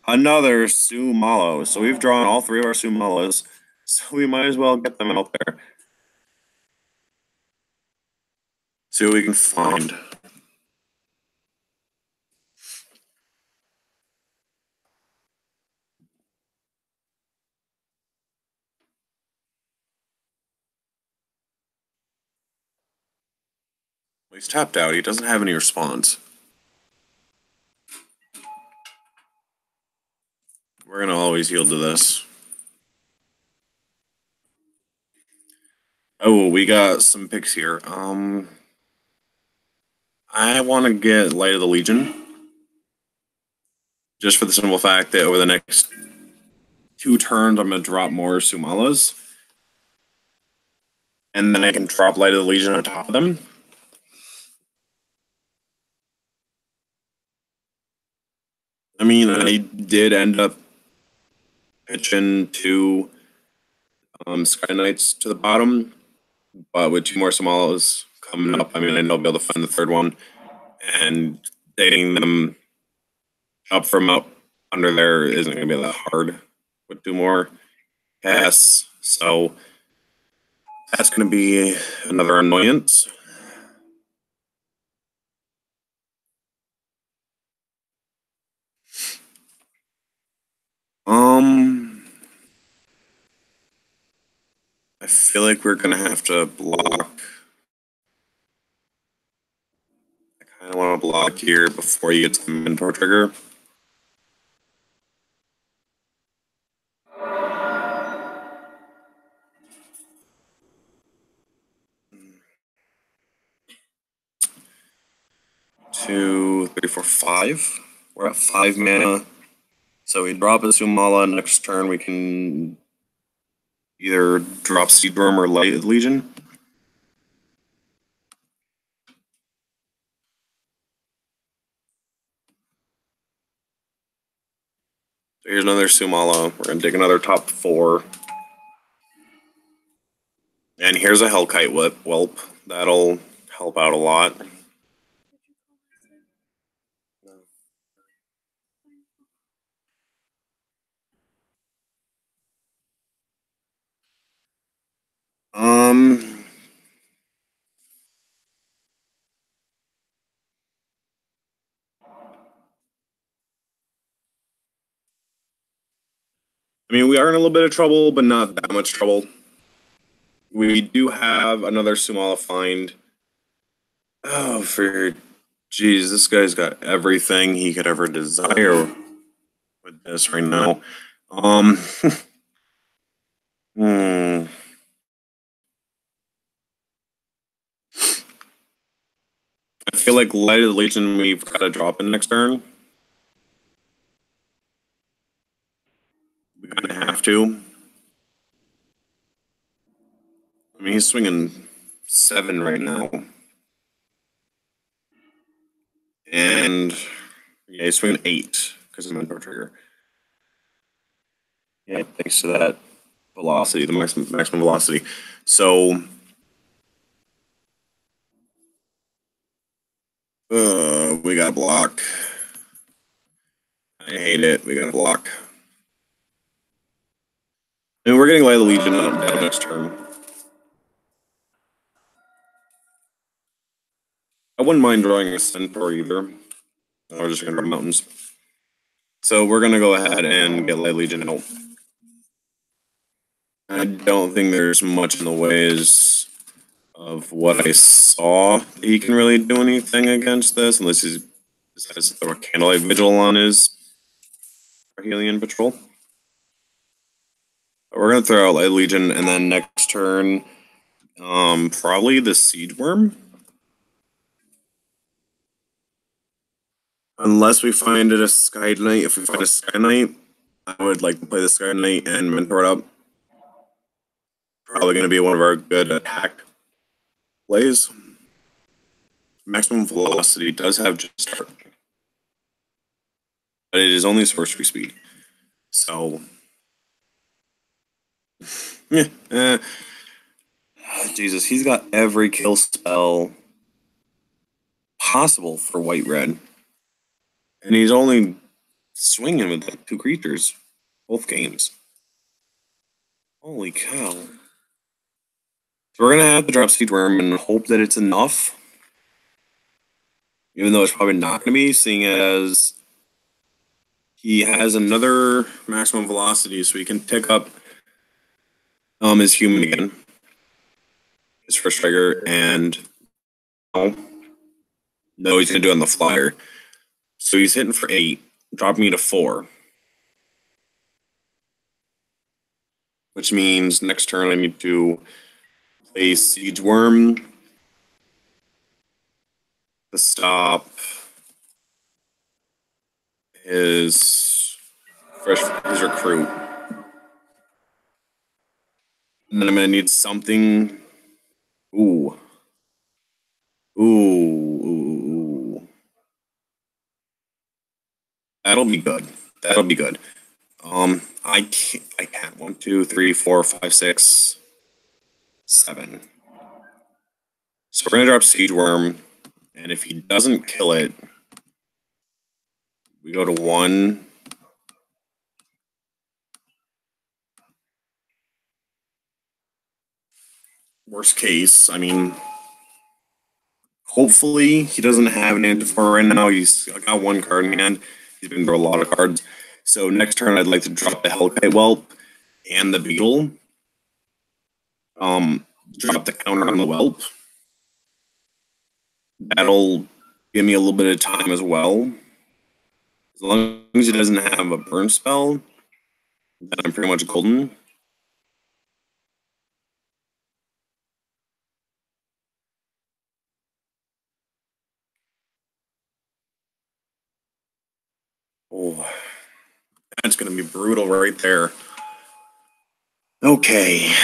B: another Sumalo. So we've drawn all 3 of our Sumalos. So we might as well get them out there. See what we can find. Well, he's tapped out. He doesn't have any response. We're going to always yield to this. Oh, we got some picks here. I want to get Light of the Legion. Just for the simple fact that over the next 2 turns, I'm going to drop more Sumalas. And then I can drop Light of the Legion on top of them. I mean, I did end up pitching 2 Sky Knights to the bottom, but with 2 more Sumalas
A: coming up. I mean, I know I'll be able to find the third one, and dating them up from up under there isn't going to be that hard with 2 more casts. So that's going to be another annoyance. I feel like we're gonna have to block. I kind of want to block here before you get to the mentor trigger. Two, three, four, five. We're at 5 mana. So we drop a Sumala. Next turn we can either drop Seedworm or Light Legion. So here's another Sumala. We're gonna dig another top 4. And here's a Hellkite Whelp. That'll help out a lot. I mean, we are in a little bit of trouble, but not that much trouble. We do have another Sumala find. Oh, for geez, this guy's got everything he could ever desire with this right now. Hmm. I feel like Light of the Legion we've got to drop in next turn. We kind of have to. I mean, he's swinging 7 right now. And yeah, he's swinging 8 because of Mentor Trigger. Yeah, thanks to that velocity, the maximum velocity. So we got to block. I hate it. We got to block. I mean, we're getting Light of the Legion down next turn. I wouldn't mind drawing a Centaur either. We're just going to draw mountains. So we're going to go ahead and get Light Legion out. I don't think there's much in the ways of what I saw that he can really do anything against this, unless he decides to throw a Candlelight Vigil on his Parhelion Patrol. But we're going to throw out Light Legion, and then next turn, probably the Siege Worm. Unless we find it a Sky Knight. If we find a Sky Knight, I would like to play the Sky Knight and mentor it up. Probably going to be one of our good attack plays. Maximum velocity does have just start, but it is only sorcery speed. So, yeah. Jesus, he's got every kill spell possible for white red, and he's only swinging with like 2 creatures, both games. Holy cow! So we're gonna have to drop Siege Worm and hope that it's enough. Even though it's probably not going to be, seeing as he has another maximum velocity, so he can pick up his human again, his first trigger, and no, he's going to do it on the flyer. So he's hitting for 8, dropping me to 4, which means next turn I need to play Siege Worm to stop his recruit. And then I'm going to need something. Ooh. That'll be good. That'll be good. I can't. 1, 2, 3, 4, 5, 6, 7. So we're gonna drop Siege Worm, and if he doesn't kill it, we go to 1. Worst case, I mean, hopefully he doesn't have an Antifor right now. He's got 1 card in hand. He's been through a lot of cards. So next turn, I'd like to drop the Hellkite Whelp and the Beetle. Drop the counter on the Whelp. That'll give me a little bit of time as well. As long as he doesn't have a burn spell, then I'm pretty much golden. Oh, that's going to be brutal right there. Okay.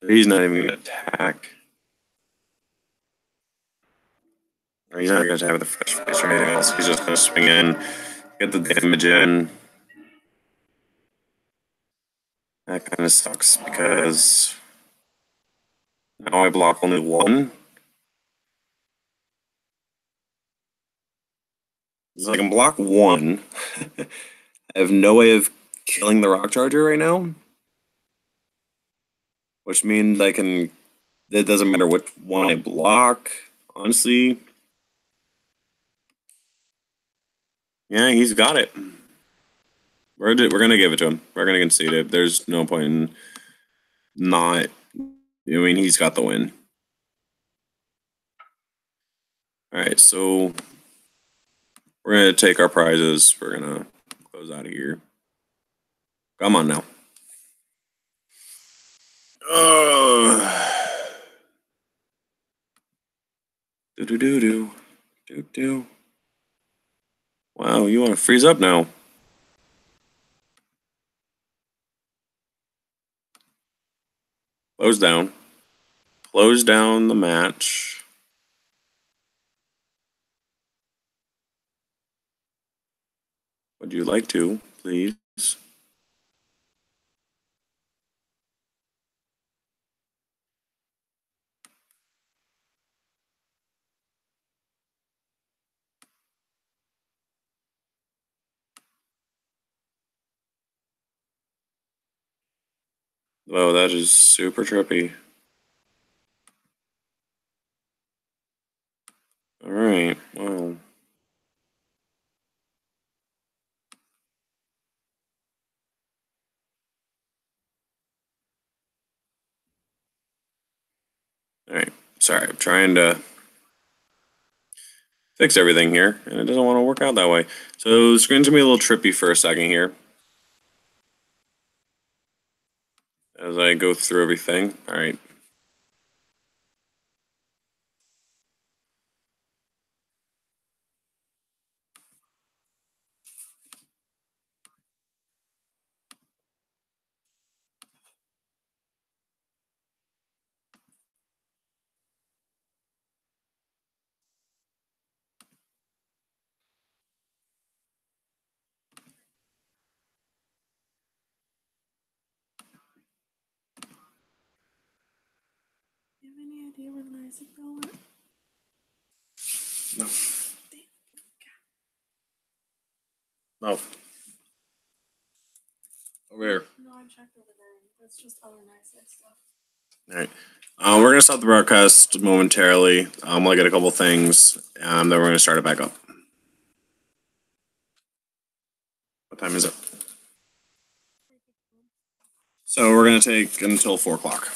A: He's not even going to attack. Or he's not going to have the fresh face or anything else. He's just going to swing in, get the damage in. That kind of sucks because now I block only 1. So I can block 1. I have no way of killing the Rock Charger right now. Which means I can... It doesn't matter which one I block, honestly. Yeah, he's got it. We're going to give it to him. We're going to concede it. There's no point in not... I mean, he's got the win. Alright, so... We're going to take our prizes. We're going to close out of here. Come on now. Do. Wow, you want to freeze up now. Close down. Close down the match. Would you like to, please? Whoa, that is super trippy. Alright, well. Alright, sorry, I'm trying to fix everything here, and it doesn't want to work out that way. So the screen's gonna be a little trippy for a second here. As I go through everything. Alright.
C: Do you have any idea where the nice bell went?
A: No. No. Over here.
C: No, I checked over there. That's just other nice stuff.
A: Alright. We're going to stop the broadcast momentarily. I'm going to get a couple things, then we're going to start it back up. What time is it? So we're going to take until 4 o'clock.